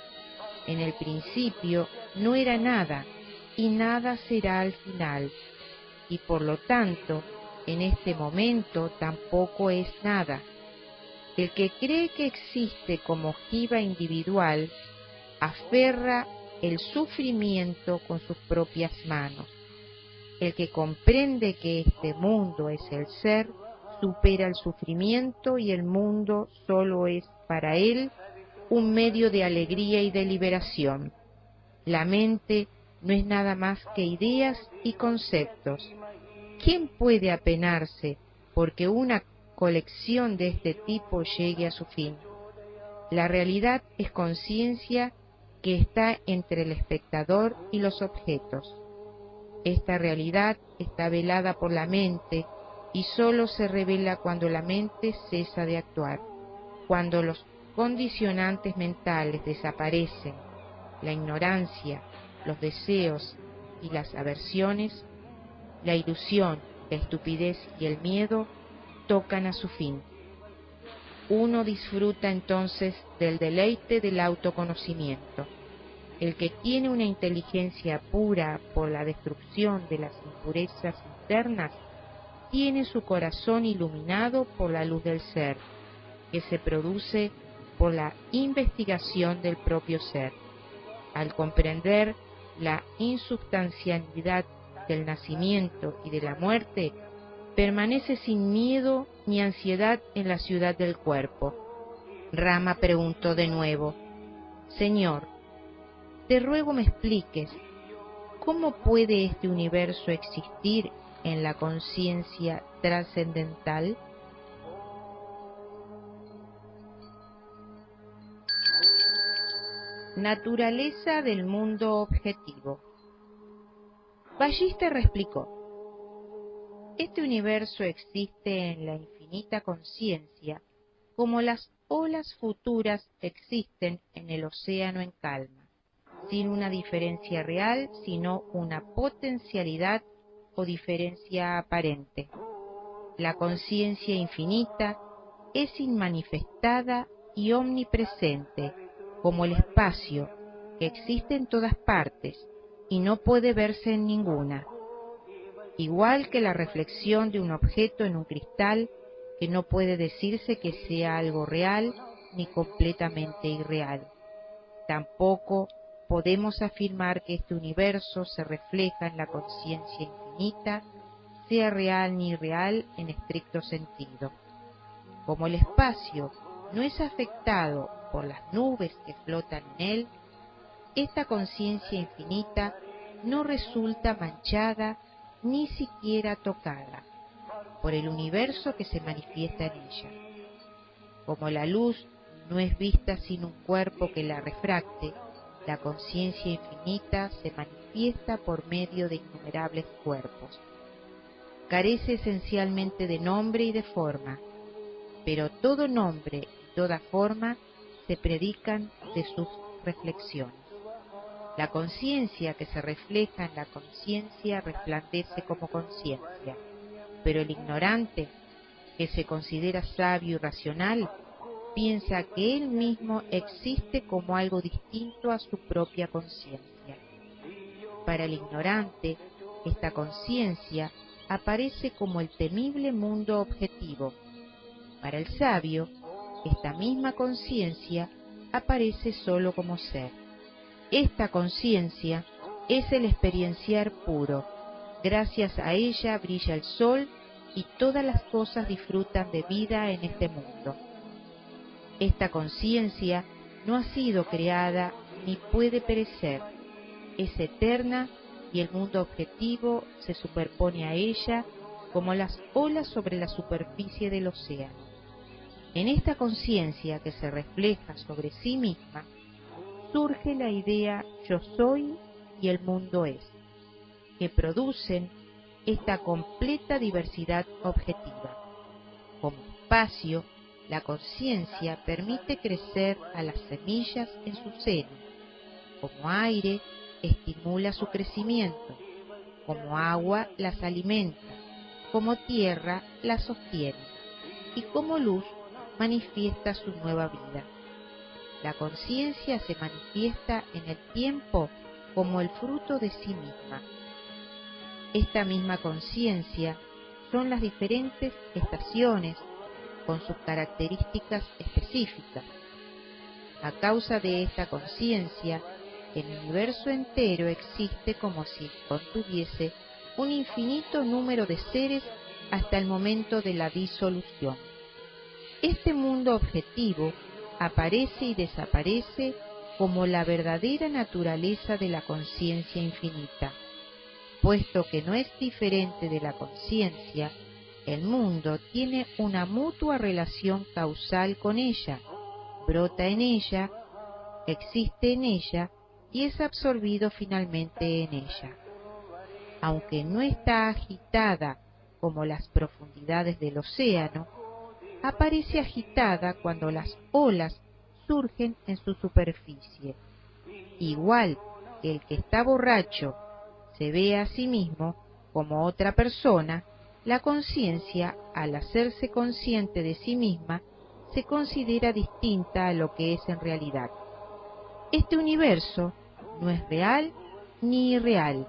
A: En el principio no era nada, y nada será al final, y por lo tanto, en este momento tampoco es nada. El que cree que existe como jiva individual, aferra el sufrimiento con sus propias manos. El que comprende que este mundo es el ser, supera el sufrimiento y el mundo solo es para él un medio de alegría y de liberación. La mente no es nada más que ideas y conceptos. ¿Quién puede apenarse porque una colección de este tipo llegue a su fin? La realidad es conciencia que está entre el espectador y los objetos. Esta realidad está velada por la mente y sólo se revela cuando la mente cesa de actuar. Cuando los condicionantes mentales desaparecen, la ignorancia, los deseos y las aversiones, la ilusión, la estupidez y el miedo tocan a su fin. Uno disfruta entonces del deleite del autoconocimiento. El que tiene una inteligencia pura por la destrucción de las impurezas internas, tiene su corazón iluminado por la luz del ser, que se produce por la investigación del propio ser. Al comprender la insubstancialidad del nacimiento y de la muerte, permanece sin miedo ni ansiedad en la ciudad del cuerpo. Rama preguntó de nuevo: Señor, te ruego me expliques, ¿cómo puede este universo existir en la conciencia trascendental? Naturaleza del mundo objetivo. Ballista replicó: este universo existe en la infinita conciencia como las olas futuras existen en el océano en calma, sin una diferencia real, sino una potencialidad o diferencia aparente. La conciencia infinita es inmanifestada y omnipresente, como el espacio, que existe en todas partes y no puede verse en ninguna. Igual que la reflexión de un objeto en un cristal, que no puede decirse que sea algo real ni completamente irreal. Tampoco podemos afirmar que este universo se refleja en la conciencia infinita, sea real ni irreal en estricto sentido. Como el espacio no es afectado por las nubes que flotan en él, esta conciencia infinita no resulta manchada ni siquiera tocada por el universo que se manifiesta en ella. Como la luz no es vista sin un cuerpo que la refracte, la conciencia infinita se manifiesta por medio de innumerables cuerpos. Carece esencialmente de nombre y de forma, pero todo nombre y toda forma se predican de sus reflexiones. La conciencia que se refleja en la conciencia resplandece como conciencia, pero el ignorante, que se considera sabio y racional, piensa que él mismo existe como algo distinto a su propia conciencia. Para el ignorante, esta conciencia aparece como el temible mundo objetivo. Para el sabio, esta misma conciencia aparece solo como ser. Esta conciencia es el experienciar puro. Gracias a ella brilla el sol y todas las cosas disfrutan de vida en este mundo. Esta conciencia no ha sido creada ni puede perecer, es eterna y el mundo objetivo se superpone a ella como las olas sobre la superficie del océano. En esta conciencia que se refleja sobre sí misma, surge la idea yo soy y el mundo es, que producen esta completa diversidad objetiva. Como espacio, la conciencia permite crecer a las semillas en su seno. Como aire, estimula su crecimiento. Como agua, las alimenta. Como tierra, las sostiene. Y como luz, manifiesta su nueva vida. La conciencia se manifiesta en el tiempo como el fruto de sí misma. Esta misma conciencia son las diferentes estaciones con sus características específicas. A causa de esta conciencia, el universo entero existe como si contuviese un infinito número de seres hasta el momento de la disolución. Este mundo objetivo aparece y desaparece como la verdadera naturaleza de la conciencia infinita. Puesto que no es diferente de la conciencia, el mundo tiene una mutua relación causal con ella, brota en ella, existe en ella y es absorbido finalmente en ella. Aunque no está agitada como las profundidades del océano, aparece agitada cuando las olas surgen en su superficie. Igual que el que está borracho se ve a sí mismo como otra persona, la conciencia, al hacerse consciente de sí misma, se considera distinta a lo que es en realidad. Este universo no es real ni irreal,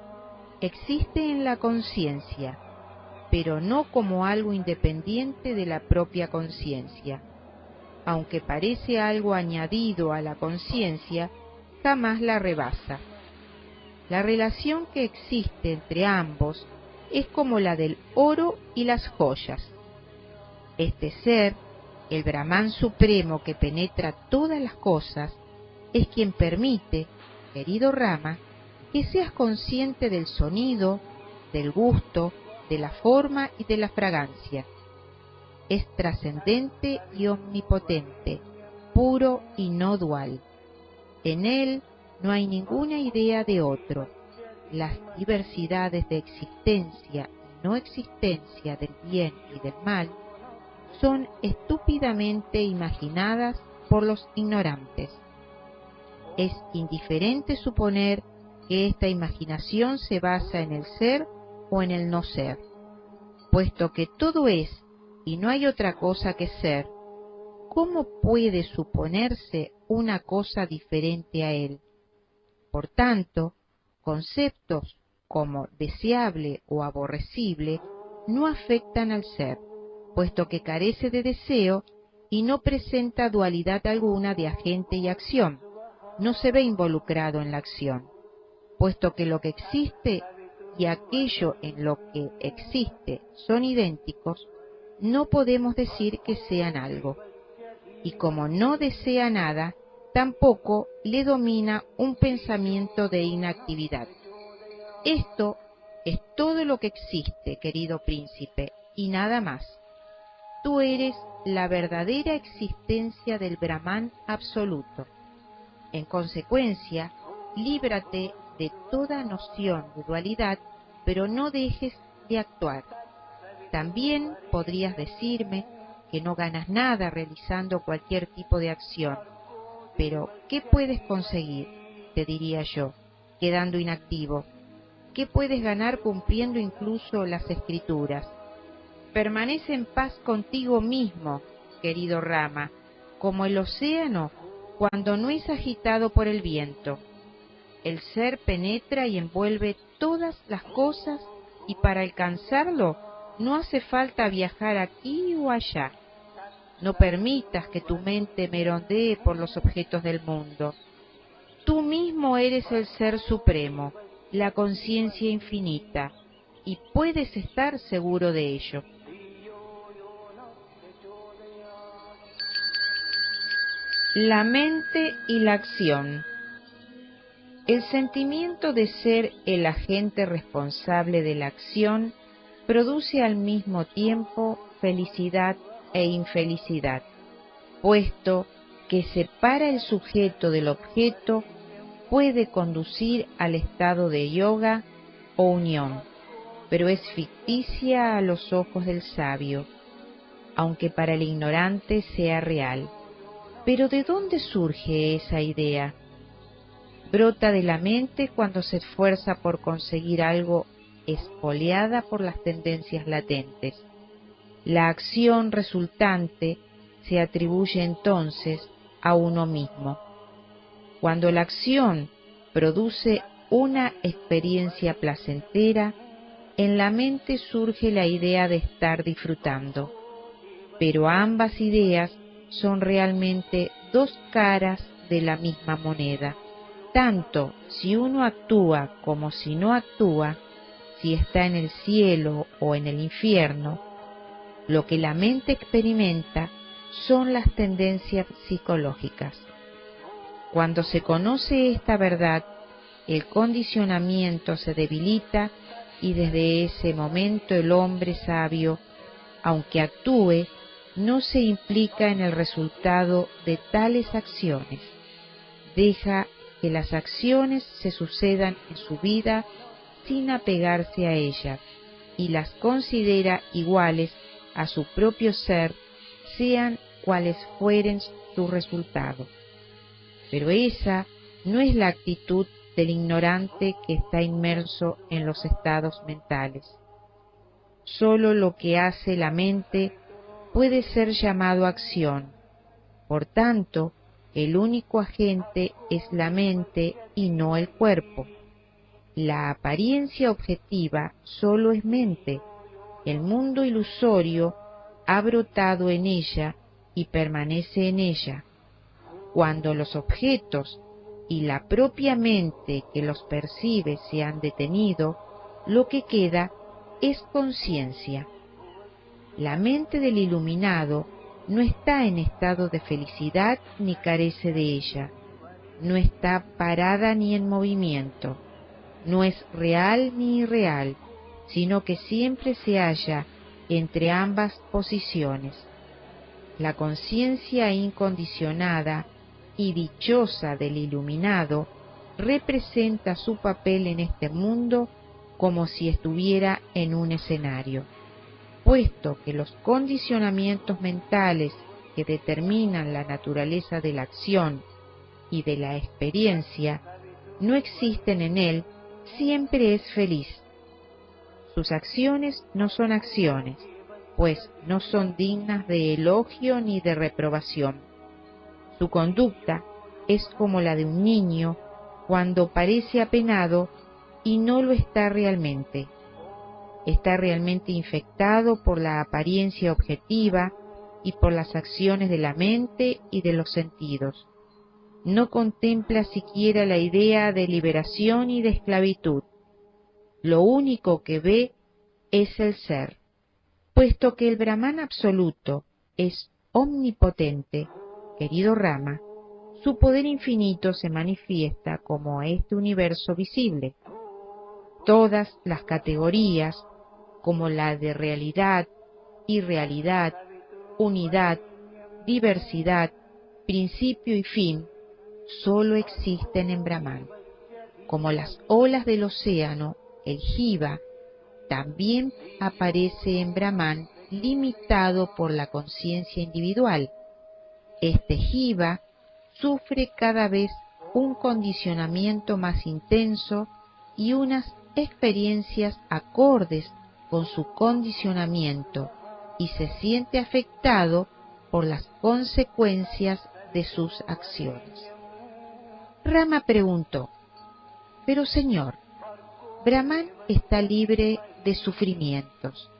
A: existe en la conciencia, pero no como algo independiente de la propia conciencia. Aunque parece algo añadido a la conciencia, jamás la rebasa. La relación que existe entre ambos es como la del oro y las joyas. Este ser, el Brahman supremo que penetra todas las cosas, es quien permite, querido Rama, que seas consciente del sonido, del gusto, de la forma y de la fragancia. Es trascendente y omnipotente, puro y no dual. En él no hay ninguna idea de otro. Las diversidades de existencia y no existencia del bien y del mal son estúpidamente imaginadas por los ignorantes. Es indiferente suponer que esta imaginación se basa en el ser o en el no ser, puesto que todo es y no hay otra cosa que ser. ¿Cómo puede suponerse una cosa diferente a él? Por tanto, conceptos como deseable o aborrecible no afectan al ser, puesto que carece de deseo y no presenta dualidad alguna de agente y acción, no se ve involucrado en la acción, puesto que lo que existe y aquello en lo que existe son idénticos, no podemos decir que sean algo. Y como no desea nada, tampoco le domina un pensamiento de inactividad. Esto es todo lo que existe, querido príncipe, y nada más. Tú eres la verdadera existencia del Brahman absoluto. En consecuencia, líbrate de toda noción de dualidad, pero no dejes de actuar. También podrías decirme que no ganas nada realizando cualquier tipo de acción. Pero, ¿qué puedes conseguir? Te diría yo, quedando inactivo. ¿Qué puedes ganar cumpliendo incluso las escrituras? Permanece en paz contigo mismo, querido Rama, como el océano cuando no es agitado por el viento. El ser penetra y envuelve todas las cosas y para alcanzarlo no hace falta viajar aquí o allá. No permitas que tu mente merondee por los objetos del mundo. Tú mismo eres el Ser Supremo, la conciencia infinita, y puedes estar seguro de ello. La mente y la acción. El sentimiento de ser el agente responsable de la acción produce al mismo tiempo felicidad e infelicidad, puesto que separa el sujeto del objeto, puede conducir al estado de yoga o unión, pero es ficticia a los ojos del sabio, aunque para el ignorante sea real. Pero ¿de dónde surge esa idea? Brota de la mente cuando se esfuerza por conseguir algo espoleada por las tendencias latentes. La acción resultante se atribuye entonces a uno mismo. Cuando la acción produce una experiencia placentera, en la mente surge la idea de estar disfrutando. Pero ambas ideas son realmente dos caras de la misma moneda. Tanto si uno actúa como si no actúa, si está en el cielo o en el infierno, lo que la mente experimenta son las tendencias psicológicas. Cuando se conoce esta verdad, el condicionamiento se debilita y desde ese momento el hombre sabio, aunque actúe, no se implica en el resultado de tales acciones. Deja que las acciones se sucedan en su vida sin apegarse a ellas y las considera iguales a su propio ser, sean cuales fueren sus resultados. Pero esa no es la actitud del ignorante que está inmerso en los estados mentales. Solo lo que hace la mente puede ser llamado acción. Por tanto, el único agente es la mente y no el cuerpo. La apariencia objetiva solo es mente. El mundo ilusorio ha brotado en ella y permanece en ella. Cuando los objetos y la propia mente que los percibe se han detenido, lo que queda es conciencia. La mente del iluminado no está en estado de felicidad ni carece de ella, no está parada ni en movimiento, no es real ni irreal, sino que siempre se halla entre ambas posiciones. La conciencia incondicionada y dichosa del iluminado representa su papel en este mundo como si estuviera en un escenario, puesto que los condicionamientos mentales que determinan la naturaleza de la acción y de la experiencia no existen en él, siempre es feliz. Sus acciones no son acciones, pues no son dignas de elogio ni de reprobación. Su conducta es como la de un niño cuando parece apenado y no lo está realmente. Está realmente infectado por la apariencia objetiva y por las acciones de la mente y de los sentidos. No contempla siquiera la idea de liberación y de esclavitud. Lo único que ve es el ser. Puesto que el Brahman absoluto es omnipotente, querido Rama, su poder infinito se manifiesta como este universo visible. Todas las categorías, como la de realidad, irrealidad, unidad, diversidad, principio y fin, solo existen en Brahman. Como las olas del océano, el jiva también aparece en Brahman limitado por la conciencia individual. Este jiva sufre cada vez un condicionamiento más intenso y unas experiencias acordes con su condicionamiento y se siente afectado por las consecuencias de sus acciones. Rama preguntó: pero señor, Brahman está libre de sufrimientos,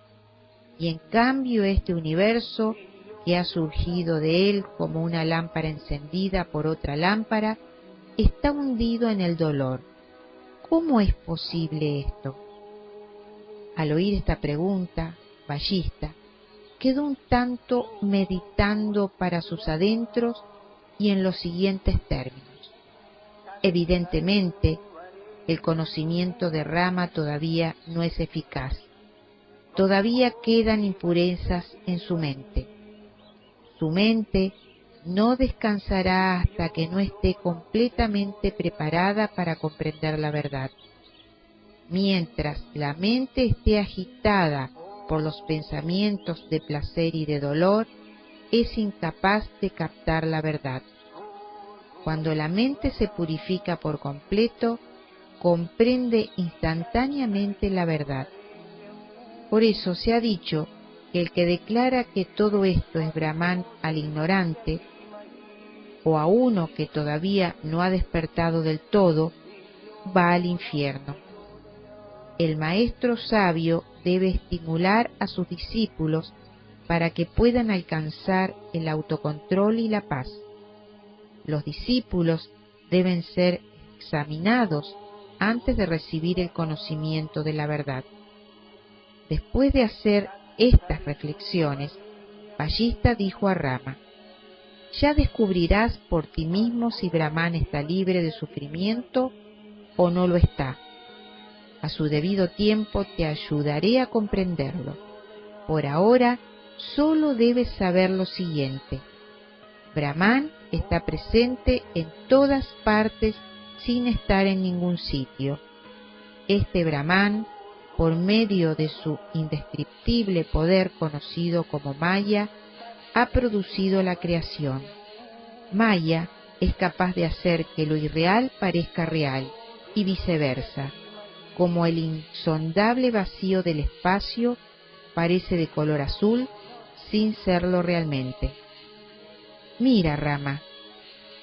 A: y en cambio este universo, que ha surgido de él como una lámpara encendida por otra lámpara, está hundido en el dolor. ¿Cómo es posible esto? Al oír esta pregunta, Vallista quedó un tanto meditando para sus adentros y en los siguientes términos. Evidentemente, el conocimiento de Rama todavía no es eficaz. Todavía quedan impurezas en su mente. Su mente no descansará hasta que no esté completamente preparada para comprender la verdad. Mientras la mente esté agitada por los pensamientos de placer y de dolor, es incapaz de captar la verdad. Cuando la mente se purifica por completo, comprende instantáneamente la verdad. Por eso se ha dicho que el que declara que todo esto es Brahman al ignorante, o a uno que todavía no ha despertado del todo, va al infierno. El maestro sabio debe estimular a sus discípulos para que puedan alcanzar el autocontrol y la paz. Los discípulos deben ser examinados antes de recibir el conocimiento de la verdad. Después de hacer estas reflexiones, Vallista dijo a Rama: ya descubrirás por ti mismo si Brahman está libre de sufrimiento o no lo está. A su debido tiempo te ayudaré a comprenderlo. Por ahora, solo debes saber lo siguiente: Brahman está presente en todas partes sin estar en ningún sitio. Este Brahman, por medio de su indescriptible poder conocido como Maya, ha producido la creación. Maya es capaz de hacer que lo irreal parezca real y viceversa, como el insondable vacío del espacio parece de color azul sin serlo realmente. Mira, Rama,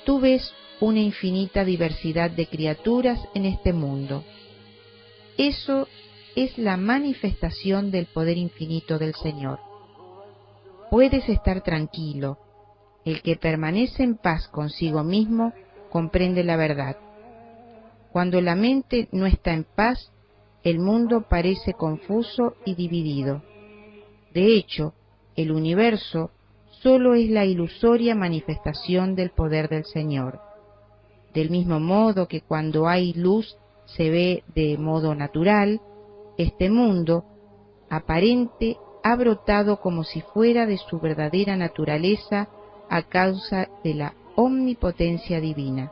A: tú ves una infinita diversidad de criaturas en este mundo. Eso es la manifestación del poder infinito del Señor. Puedes estar tranquilo. El que permanece en paz consigo mismo comprende la verdad. Cuando la mente no está en paz, el mundo parece confuso y dividido. De hecho, el universo solo es la ilusoria manifestación del poder del Señor. Del mismo modo que cuando hay luz se ve de modo natural, este mundo aparente ha brotado como si fuera de su verdadera naturaleza a causa de la omnipotencia divina.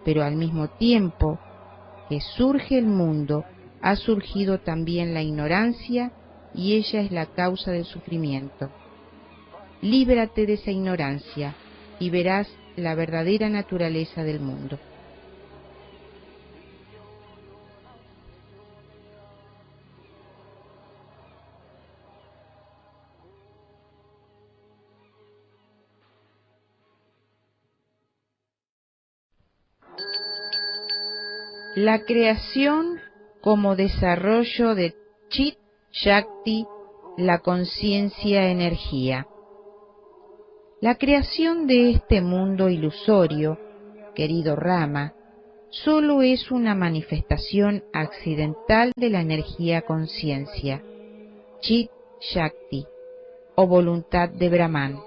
A: Pero al mismo tiempo que surge el mundo, ha surgido también la ignorancia y ella es la causa del sufrimiento. Líbrate de esa ignorancia y verás la verdadera naturaleza del mundo. La creación como desarrollo de Chit Shakti, la conciencia-energía. La creación de este mundo ilusorio, querido Rama, solo es una manifestación accidental de la energía conciencia, Chit Shakti, o voluntad de Brahman.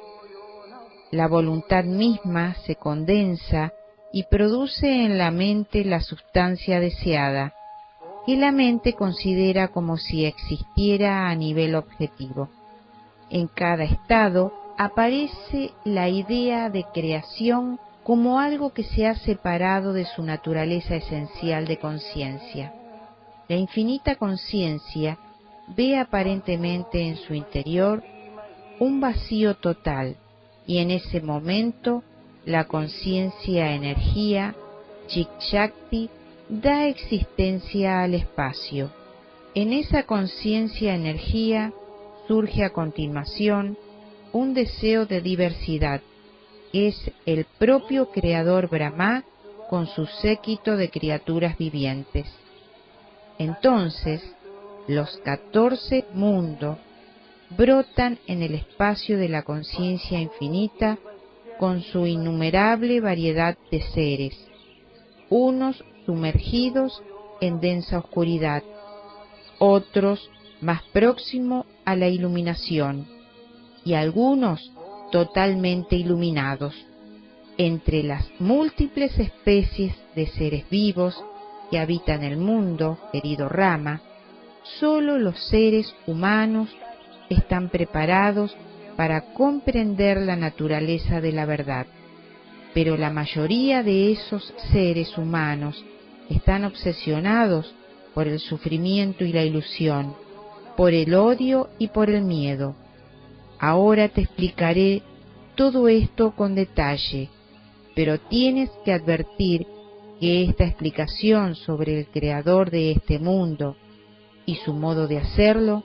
A: La voluntad misma se condensa y produce en la mente la sustancia deseada, que la mente considera como si existiera a nivel objetivo. En cada estado aparece la idea de creación como algo que se ha separado de su naturaleza esencial de conciencia. La infinita conciencia ve aparentemente en su interior un vacío total, y en ese momento la conciencia-energía, Chit Shakti, da existencia al espacio. En esa conciencia-energía surge a continuación un deseo de diversidad. Es el propio creador Brahma con su séquito de criaturas vivientes. Entonces, los 14 mundos brotan en el espacio de la conciencia infinita con su innumerable variedad de seres, unos sumergidos en densa oscuridad, otros más próximos a la iluminación y algunos totalmente iluminados. Entre las múltiples especies de seres vivos que habitan el mundo, querido Rama, solo los seres humanos están preparados para comprender la naturaleza de la verdad, pero la mayoría de esos seres humanos están obsesionados por el sufrimiento y la ilusión, por el odio y por el miedo. Ahora te explicaré todo esto con detalle, pero tienes que advertir que esta explicación sobre el creador de este mundo y su modo de hacerlo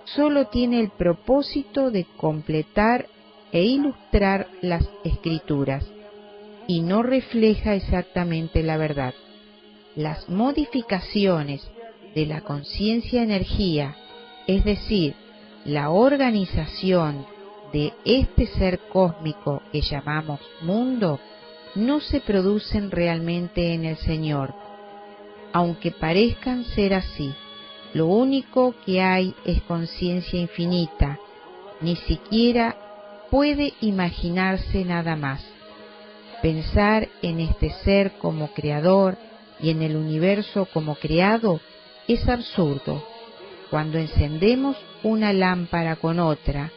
A: solo tiene el propósito de completar e ilustrar las escrituras y no refleja exactamente la verdad. Las modificaciones de la conciencia-energía, es decir, la organización de este ser cósmico que llamamos mundo, no se producen realmente en el Señor, aunque parezcan ser así. Lo único que hay es conciencia infinita, ni siquiera puede imaginarse nada más. Pensar en este ser como creador y en el universo como creado es absurdo. Cuando encendemos una lámpara con otra,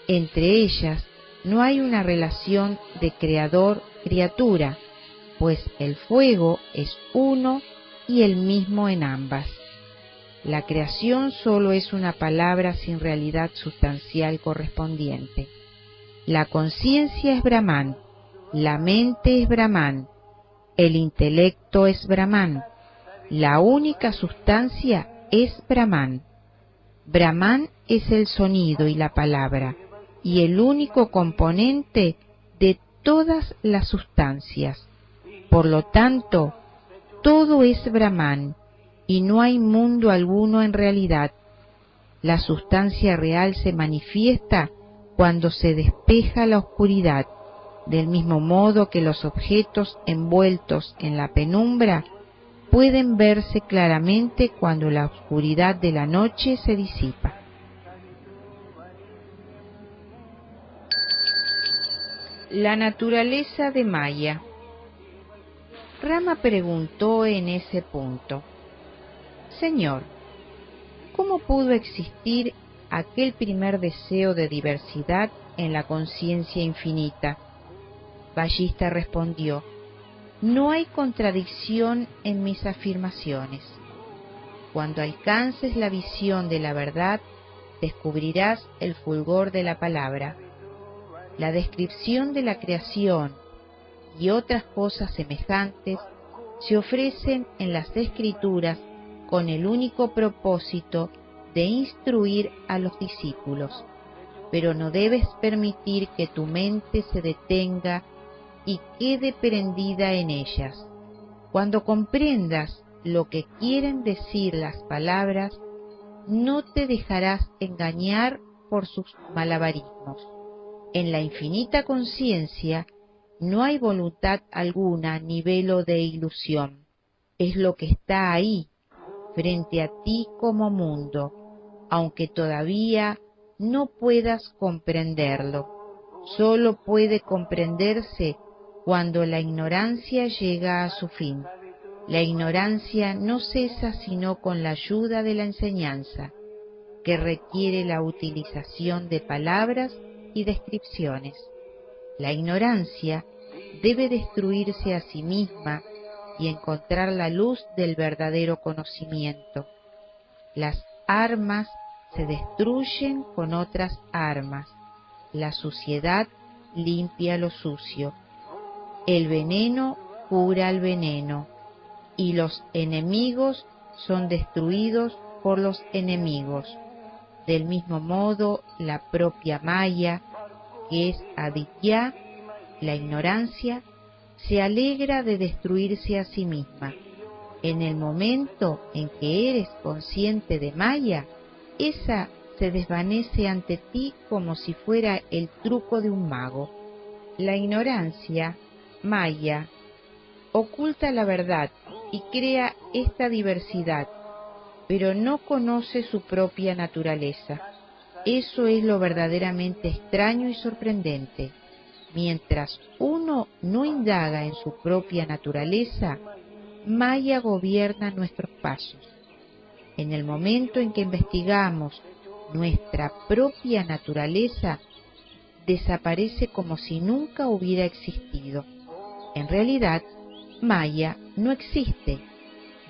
A: entre ellas no hay una relación de creador-criatura, pues el fuego es uno y el mismo en ambas. La creación solo es una palabra sin realidad sustancial correspondiente. La conciencia es Brahman, la mente es Brahman, el intelecto es Brahman, la única sustancia es Brahman. Brahman es el sonido y la palabra, y el único componente de todas las sustancias. Por lo tanto, todo es Brahman, y no hay mundo alguno en realidad. La sustancia real se manifiesta cuando se despeja la oscuridad, del mismo modo que los objetos envueltos en la penumbra pueden verse claramente cuando la oscuridad de la noche se disipa. La naturaleza de Maya. Rama preguntó en ese punto: Señor, ¿cómo pudo existir aquel primer deseo de diversidad en la conciencia infinita? Vallista respondió: no hay contradicción en mis afirmaciones. Cuando alcances la visión de la verdad, descubrirás el fulgor de la palabra. La descripción de la creación y otras cosas semejantes se ofrecen en las Escrituras con el único propósito de instruir a los discípulos, pero no debes permitir que tu mente se detenga y quede prendida en ellas. Cuando comprendas lo que quieren decir las palabras, no te dejarás engañar por sus malabarismos. En la infinita conciencia no hay voluntad alguna ni velo de ilusión. Es lo que está ahí, frente a ti como mundo, aunque todavía no puedas comprenderlo. Solo puede comprenderse cuando la ignorancia llega a su fin. La ignorancia no cesa sino con la ayuda de la enseñanza, que requiere la utilización de palabras y descripciones. La ignorancia debe destruirse a sí misma y encontrar la luz del verdadero conocimiento. Las armas se destruyen con otras armas. La suciedad limpia lo sucio. El veneno cura al veneno, y los enemigos son destruidos por los enemigos. Del mismo modo, la propia Maya, que es avidya, la ignorancia, se alegra de destruirse a sí misma. En el momento en que eres consciente de Maya, esa se desvanece ante ti como si fuera el truco de un mago. La ignorancia, Maya, oculta la verdad y crea esta diversidad, pero no conoce su propia naturaleza. Eso es lo verdaderamente extraño y sorprendente. mientras uno no indaga en su propia naturaleza, Maya gobierna nuestros pasos. En el momento en que investigamos nuestra propia naturaleza, desaparece como si nunca hubiera existido. En realidad, Maya no existe.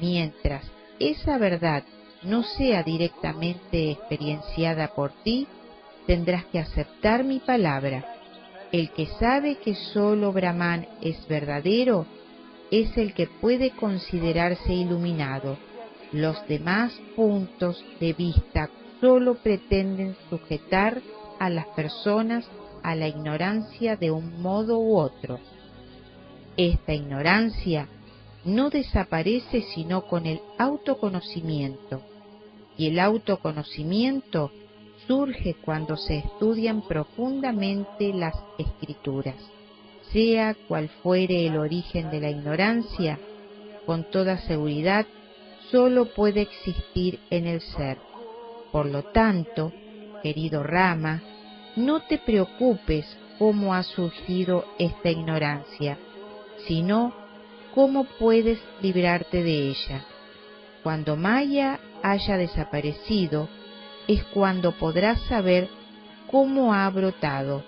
A: Mientras esa verdad no sea directamente experienciada por ti, tendrás que aceptar mi palabra. El que sabe que solo Brahman es verdadero es el que puede considerarse iluminado. Los demás puntos de vista solo pretenden sujetar a las personas a la ignorancia de un modo u otro. Esta ignorancia no desaparece sino con el autoconocimiento, y el autoconocimiento surge cuando se estudian profundamente las escrituras. Sea cual fuere el origen de la ignorancia, con toda seguridad solo puede existir en el ser. Por lo tanto, querido Rama, no te preocupes cómo ha surgido esta ignorancia, sino cómo puedes librarte de ella. Cuando Maya haya desaparecido, es cuando podrás saber cómo ha brotado.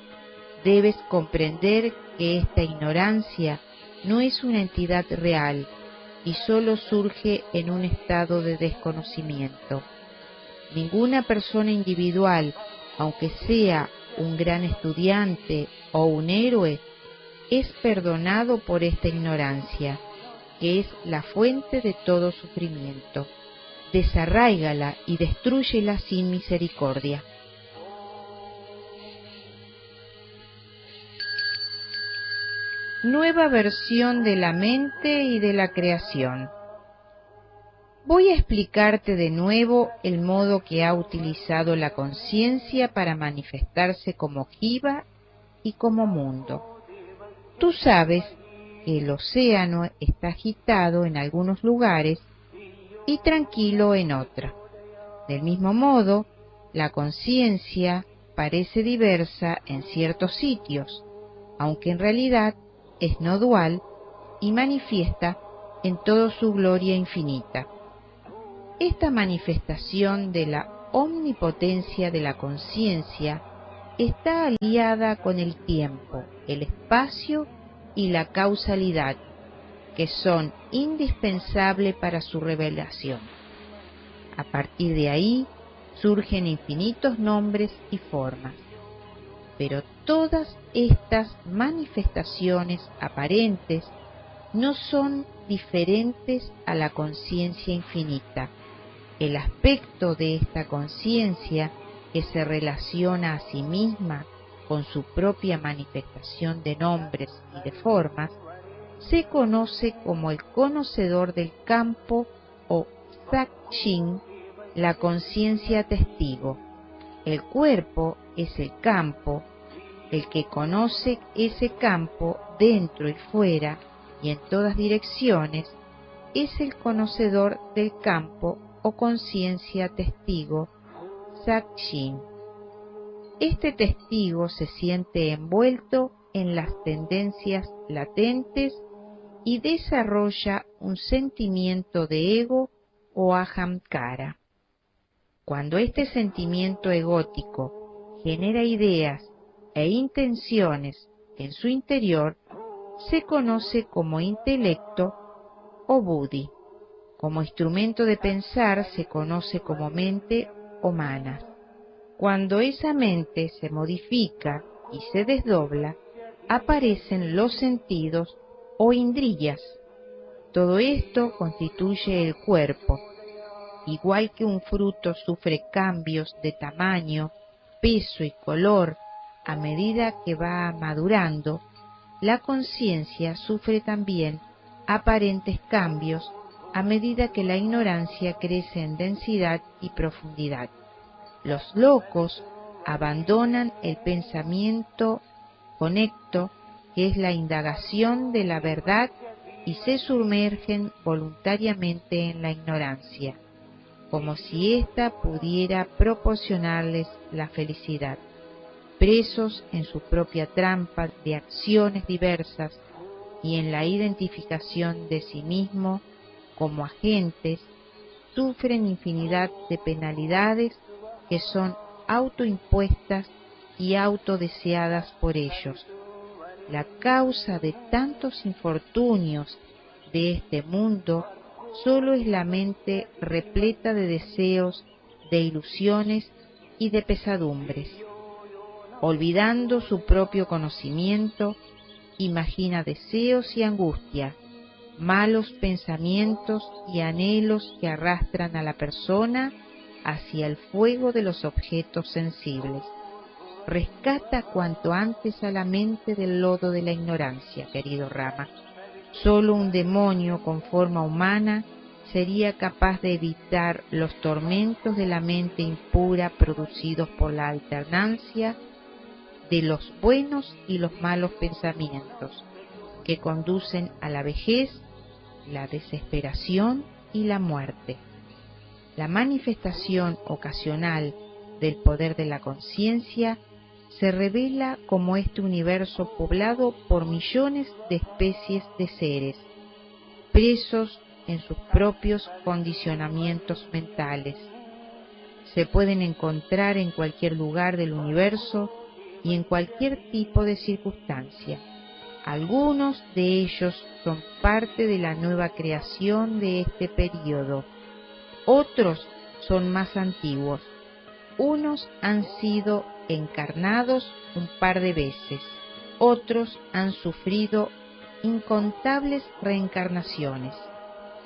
A: Debes comprender que esta ignorancia no es una entidad real y solo surge en un estado de desconocimiento. Ninguna persona individual, aunque sea un gran estudiante o un héroe, es perdonado por esta ignorancia, que es la fuente de todo sufrimiento. Desarráigala y destrúyela sin misericordia. Nueva versión de la mente y de la creación. Voy a explicarte de nuevo el modo que ha utilizado la conciencia para manifestarse como Jiva y como mundo. Tú sabes que el océano está agitado en algunos lugares y tranquilo en otros. Del mismo modo, la conciencia parece diversa en ciertos sitios, aunque en realidad es no dual y manifiesta en toda su gloria infinita. Esta manifestación de la omnipotencia de la conciencia está aliada con el tiempo, el espacio y la causalidad, que son indispensables para su revelación. A partir de ahí surgen infinitos nombres y formas. Pero todas estas manifestaciones aparentes no son diferentes a la conciencia infinita. El aspecto de esta conciencia, que se relaciona a sí misma con su propia manifestación de nombres y de formas, se conoce como el conocedor del campo o Sakshin, la conciencia testigo. El cuerpo es el campo, el que conoce ese campo dentro y fuera y en todas direcciones, es el conocedor del campo o conciencia testigo, Sakshin. Este testigo se siente envuelto en las tendencias latentes y desarrolla un sentimiento de ego o ahamkara. Cuando este sentimiento egótico genera ideas e intenciones en su interior, se conoce como intelecto o buddhi. Como instrumento de pensar se conoce como mente o manas. Cuando esa mente se modifica y se desdobla, aparecen los sentidos o indriyas. Todo esto constituye el cuerpo. Igual que un fruto sufre cambios de tamaño, peso y color a medida que va madurando, la conciencia sufre también aparentes cambios a medida que la ignorancia crece en densidad y profundidad. Los locos abandonan el pensamiento conecto, que es la indagación de la verdad, y se sumergen voluntariamente en la ignorancia, como si ésta pudiera proporcionarles la felicidad. presos en su propia trampa de acciones diversas y en la identificación de sí mismo como agentes, sufren infinidad de penalidades que son autoimpuestas y autodeseadas por ellos. La causa de tantos infortunios de este mundo solo es la mente repleta de deseos, de ilusiones y de pesadumbres. Olvidando su propio conocimiento, imagina deseos y angustias, malos pensamientos y anhelos que arrastran a la persona hacia el fuego de los objetos sensibles. Rescata cuanto antes a la mente del lodo de la ignorancia, querido Rama. Solo un demonio con forma humana sería capaz de evitar los tormentos de la mente impura producidos por la alternancia de los buenos y los malos pensamientos, que conducen a la vejez, la desesperación y la muerte. La manifestación ocasional del poder de la conciencia se revela como este universo poblado por millones de especies de seres, presos en sus propios condicionamientos mentales. Se pueden encontrar en cualquier lugar del universo y en cualquier tipo de circunstancia. Algunos de ellos son parte de la nueva creación de este período. Otros son más antiguos. Unos han sido encarnados un par de veces. Otros han sufrido incontables reencarnaciones.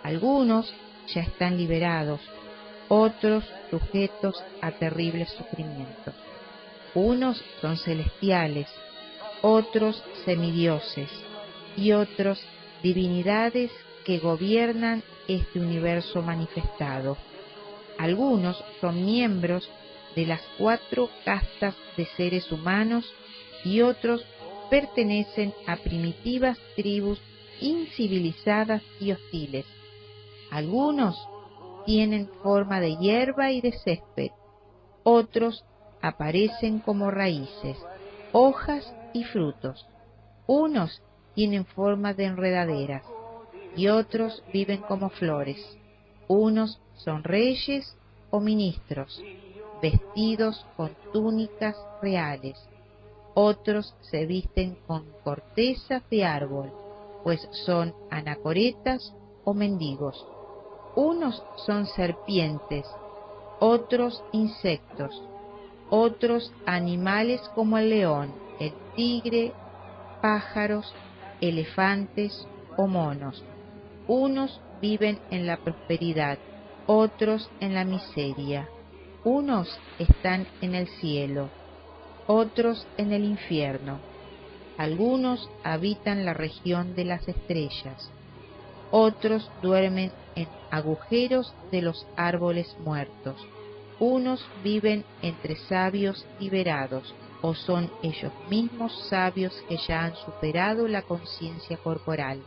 A: Algunos ya están liberados, otros sujetos a terribles sufrimientos. Unos son celestiales, otros semidioses y otros divinidades que gobiernan este universo manifestado. Algunos son miembros de las 4 castas de seres humanos y otros pertenecen a primitivas tribus incivilizadas y hostiles. Algunos tienen forma de hierba y de césped, otros aparecen como raíces, hojas y frutos. Unos tienen forma de enredaderas y otros viven como flores. Unos son reyes o ministros, vestidos con túnicas reales. Otros se visten con cortezas de árbol, pues son anacoretas o mendigos. Unos son serpientes, otros insectos, otros animales como el león, el tigre, pájaros, elefantes o monos. Unos viven en la prosperidad, otros en la miseria. Unos están en el cielo, otros en el infierno. Algunos habitan la región de las estrellas, otros duermen en agujeros de los árboles muertos. Unos viven entre sabios liberados, o son ellos mismos sabios que ya han superado la conciencia corporal.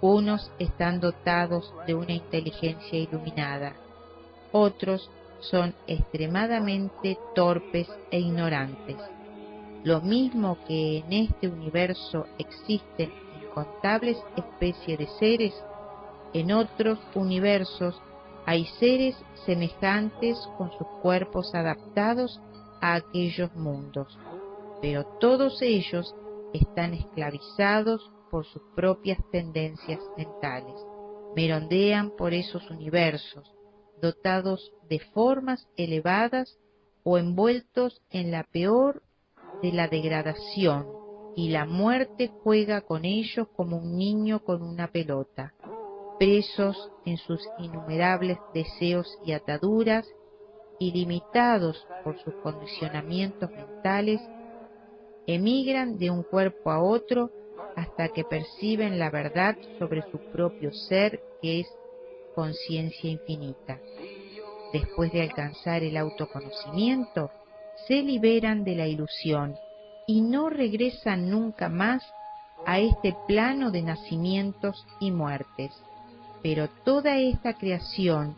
A: Unos están dotados de una inteligencia iluminada, otros son extremadamente torpes e ignorantes. Lo mismo que en este universo existen incontables especies de seres, en otros universos hay seres semejantes con sus cuerpos adaptados a aquellos mundos, pero todos ellos están esclavizados por sus propias tendencias mentales. Merondean por esos universos, dotados de formas elevadas o envueltos en la peor de la degradación, y la muerte juega con ellos como un niño con una pelota. Presos en sus innumerables deseos y ataduras, y limitados por sus condicionamientos mentales, emigran de un cuerpo a otro hasta que perciben la verdad sobre su propio ser, que es conciencia infinita. Después de alcanzar el autoconocimiento, se liberan de la ilusión y no regresan nunca más a este plano de nacimientos y muertes. Pero toda esta creación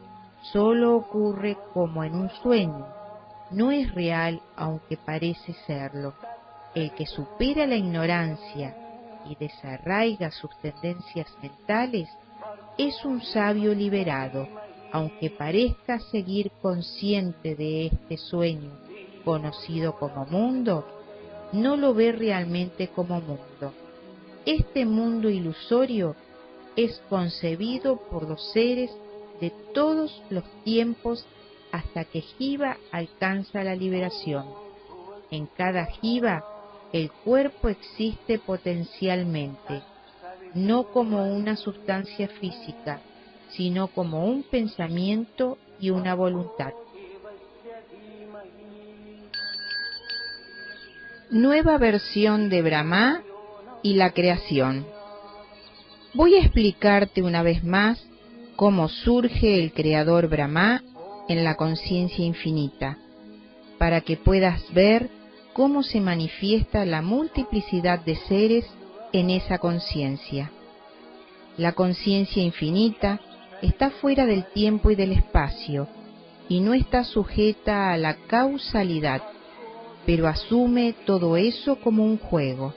A: solo ocurre como en un sueño. no es real aunque parece serlo. El que supera la ignorancia y desarraiga sus tendencias mentales es un sabio liberado, aunque parezca seguir consciente de este sueño conocido como mundo, no lo ve realmente como mundo. Este mundo ilusorio es concebido por los seres de todos los tiempos hasta que Jiva alcanza la liberación. En cada Jiva el cuerpo existe potencialmente, no como una sustancia física, sino como un pensamiento y una voluntad. Nueva versión de Brahma y la creación. Voy a explicarte una vez más cómo surge el creador Brahma en la conciencia infinita, para que puedas ver cómo se manifiesta la multiplicidad de seres en esa conciencia. La conciencia infinita está fuera del tiempo y del espacio y no está sujeta a la causalidad, pero asume todo eso como un juego.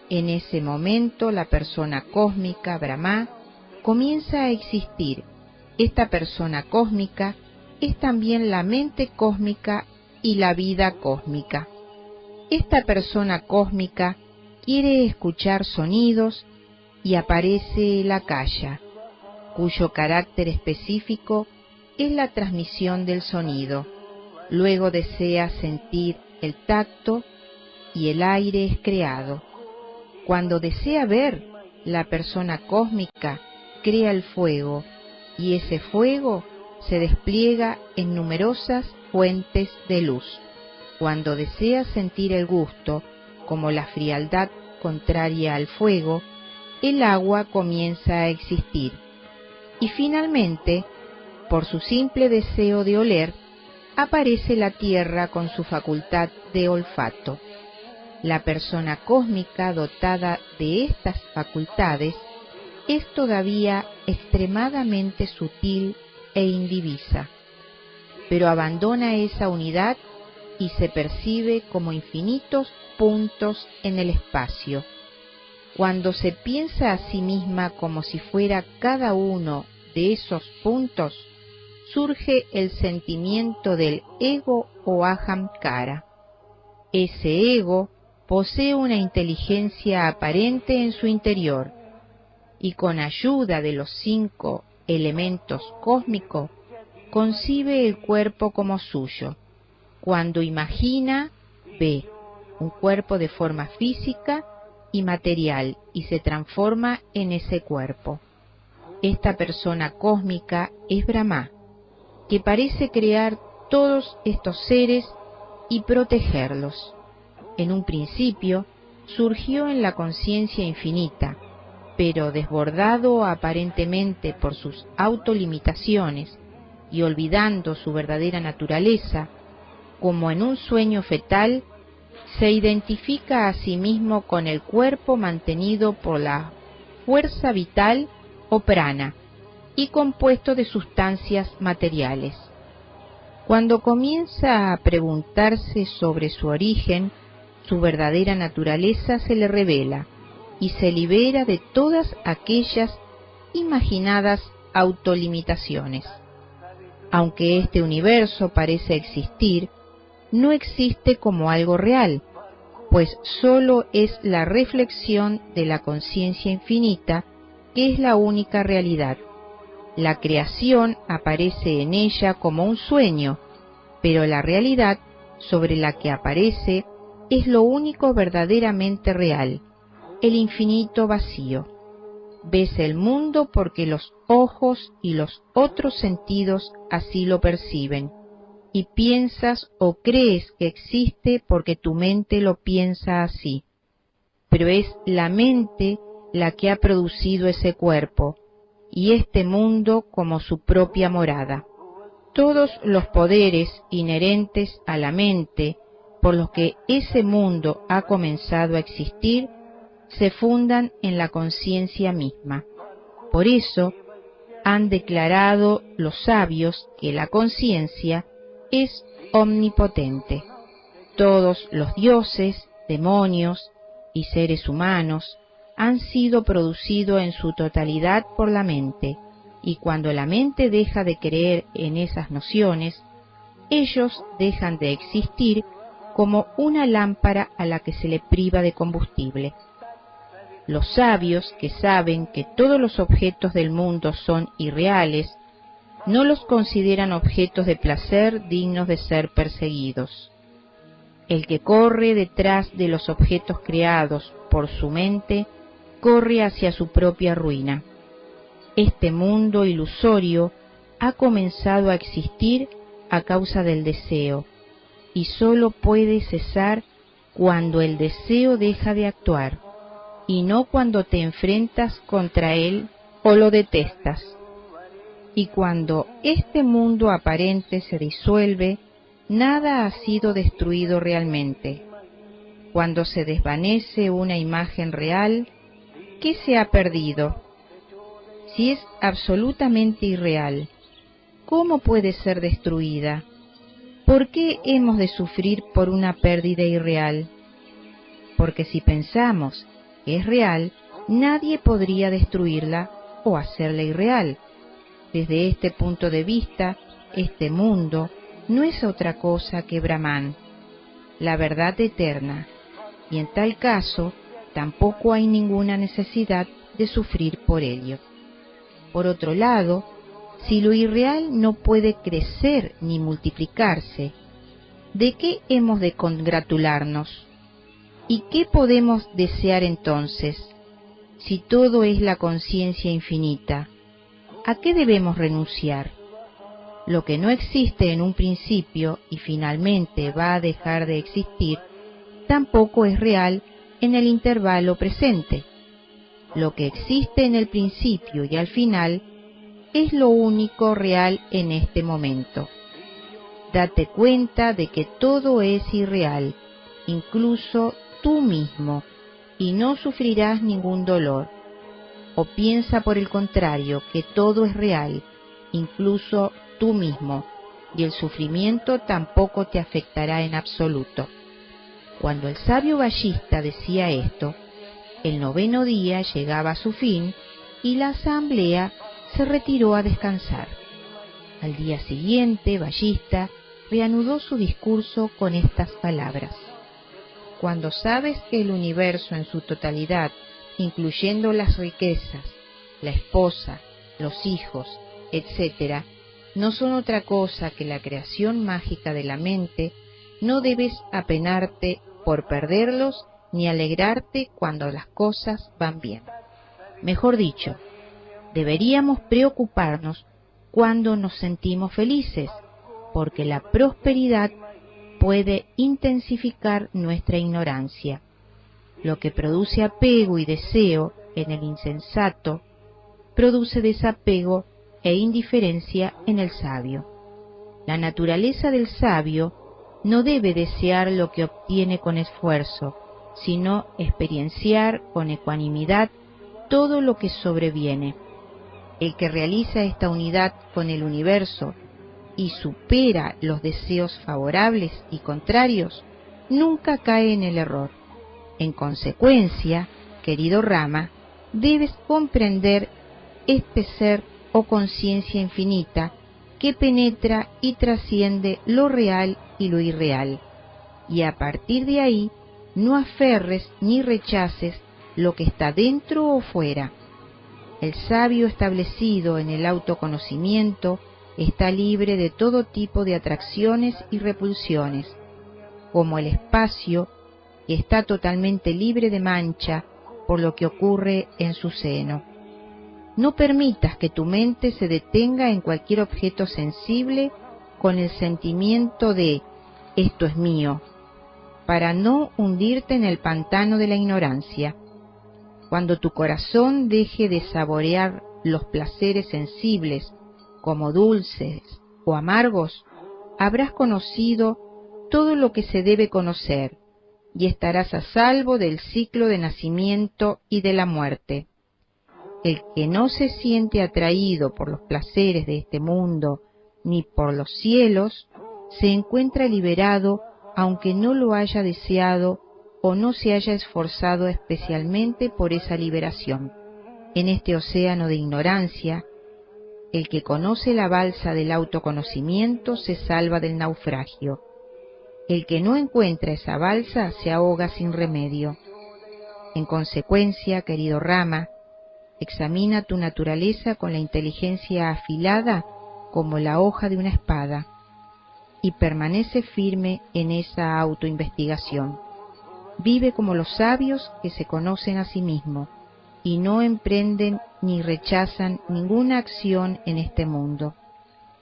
A: En ese momento la persona cósmica, Brahma, comienza a existir. Esta persona cósmica es también la mente cósmica y la vida cósmica. Esta persona cósmica quiere escuchar sonidos y aparece la kaya, cuyo carácter específico es la transmisión del sonido. Luego desea sentir el tacto y el aire es creado. Cuando desea ver, la persona cósmica crea el fuego y ese fuego se despliega en numerosas fuentes de luz. Cuando desea sentir el gusto, como la frialdad contraria al fuego, el agua comienza a existir. Y finalmente, por su simple deseo de oler, aparece la tierra con su facultad de olfato. La persona cósmica dotada de estas facultades es todavía extremadamente sutil e indivisa, pero abandona esa unidad y se percibe como infinitos puntos en el espacio. Cuando se piensa a sí misma como si fuera cada uno de esos puntos, surge el sentimiento del ego o ahamkara. Ese ego posee una inteligencia aparente en su interior y con ayuda de los 5 elementos cósmicos concibe el cuerpo como suyo. Cuando imagina, ve un cuerpo de forma física y material y se transforma en ese cuerpo. Esta persona cósmica es Brahma, que parece crear todos estos seres y protegerlos. En un principio surgió en la conciencia infinita, pero desbordado aparentemente por sus autolimitaciones y olvidando su verdadera naturaleza, como en un sueño fetal, se identifica a sí mismo con el cuerpo mantenido por la fuerza vital o prana y compuesto de sustancias materiales. Cuando comienza a preguntarse sobre su origen, su verdadera naturaleza se le revela y se libera de todas aquellas imaginadas autolimitaciones. Aunque este universo parece existir, no existe como algo real, pues sólo es la reflexión de la conciencia infinita que es la única realidad. La creación aparece en ella como un sueño, pero la realidad sobre la que aparece es lo único verdaderamente real, el infinito vacío. Ves el mundo porque los ojos y los otros sentidos así lo perciben, y piensas o crees que existe porque tu mente lo piensa así. Pero es la mente la que ha producido ese cuerpo, y este mundo como su propia morada. Todos los poderes inherentes a la mente, por los que ese mundo ha comenzado a existir, se fundan en la conciencia misma. Por eso han declarado los sabios que la conciencia es omnipotente. Todos los dioses, demonios y seres humanos han sido producidos en su totalidad por la mente, y cuando la mente deja de creer en esas nociones, ellos dejan de existir como una lámpara a la que se le priva de combustible. Los sabios, que saben que todos los objetos del mundo son irreales, no los consideran objetos de placer dignos de ser perseguidos. El que corre detrás de los objetos creados por su mente, corre hacia su propia ruina. Este mundo ilusorio ha comenzado a existir a causa del deseo, y sólo puede cesar cuando el deseo deja de actuar, y no cuando te enfrentas contra él o lo detestas. Y cuando este mundo aparente se disuelve, nada ha sido destruido realmente. Cuando se desvanece una imagen real, ¿qué se ha perdido? Si es absolutamente irreal, ¿cómo puede ser destruida? ¿Por qué hemos de sufrir por una pérdida irreal? Porque si pensamos que es real, nadie podría destruirla o hacerla irreal. Desde este punto de vista, este mundo no es otra cosa que Brahman, la verdad eterna, y en tal caso tampoco hay ninguna necesidad de sufrir por ello. Por otro lado, si lo irreal no puede crecer ni multiplicarse, ¿de qué hemos de congratularnos? ¿Y qué podemos desear entonces? Si todo es la conciencia infinita, ¿a qué debemos renunciar? Lo que no existe en un principio y finalmente va a dejar de existir, tampoco es real en el intervalo presente. Lo que existe en el principio y al final es lo único real en este momento. Date cuenta de que todo es irreal, incluso tú mismo, y no sufrirás ningún dolor. O piensa por el contrario que todo es real, incluso tú mismo, y el sufrimiento tampoco te afectará en absoluto. Cuando el sabio Vallista decía esto, el 9º día llegaba a su fin y la asamblea se retiró a descansar. Al día siguiente, Vallista reanudó su discurso con estas palabras: cuando sabes que el universo en su totalidad, incluyendo las riquezas, la esposa, los hijos, etc., no son otra cosa que la creación mágica de la mente, no debes apenarte por perderlos ni alegrarte cuando las cosas van bien. Mejor dicho, deberíamos preocuparnos cuando nos sentimos felices, porque la prosperidad puede intensificar nuestra ignorancia. Lo que produce apego y deseo en el insensato, produce desapego e indiferencia en el sabio. La naturaleza del sabio no debe desear lo que obtiene con esfuerzo, sino experienciar con ecuanimidad todo lo que sobreviene. El que realiza esta unidad con el universo y supera los deseos favorables y contrarios, nunca cae en el error. En consecuencia, querido Rama, debes comprender este ser o conciencia infinita que penetra y trasciende lo real y lo irreal, y a partir de ahí no aferres ni rechaces lo que está dentro o fuera. El sabio establecido en el autoconocimiento está libre de todo tipo de atracciones y repulsiones, como el espacio, que está totalmente libre de mancha por lo que ocurre en su seno. No permitas que tu mente se detenga en cualquier objeto sensible con el sentimiento de «esto es mío», para no hundirte en el pantano de la ignorancia. Cuando tu corazón deje de saborear los placeres sensibles como dulces o amargos, habrás conocido todo lo que se debe conocer y estarás a salvo del ciclo de nacimiento y de la muerte. El que no se siente atraído por los placeres de este mundo ni por los cielos, se encuentra liberado aunque no lo haya deseado o no se haya esforzado especialmente por esa liberación. En este océano de ignorancia, el que conoce la balsa del autoconocimiento se salva del naufragio. El que no encuentra esa balsa se ahoga sin remedio. En consecuencia, querido Rama, examina tu naturaleza con la inteligencia afilada como la hoja de una espada y permanece firme en esa autoinvestigación. Vive como los sabios que se conocen a sí mismos y no emprenden ni rechazan ninguna acción en este mundo.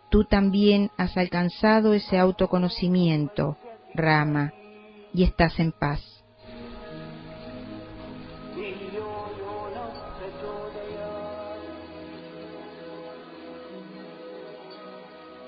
A: Tú también has alcanzado ese autoconocimiento, Rama, y estás en paz.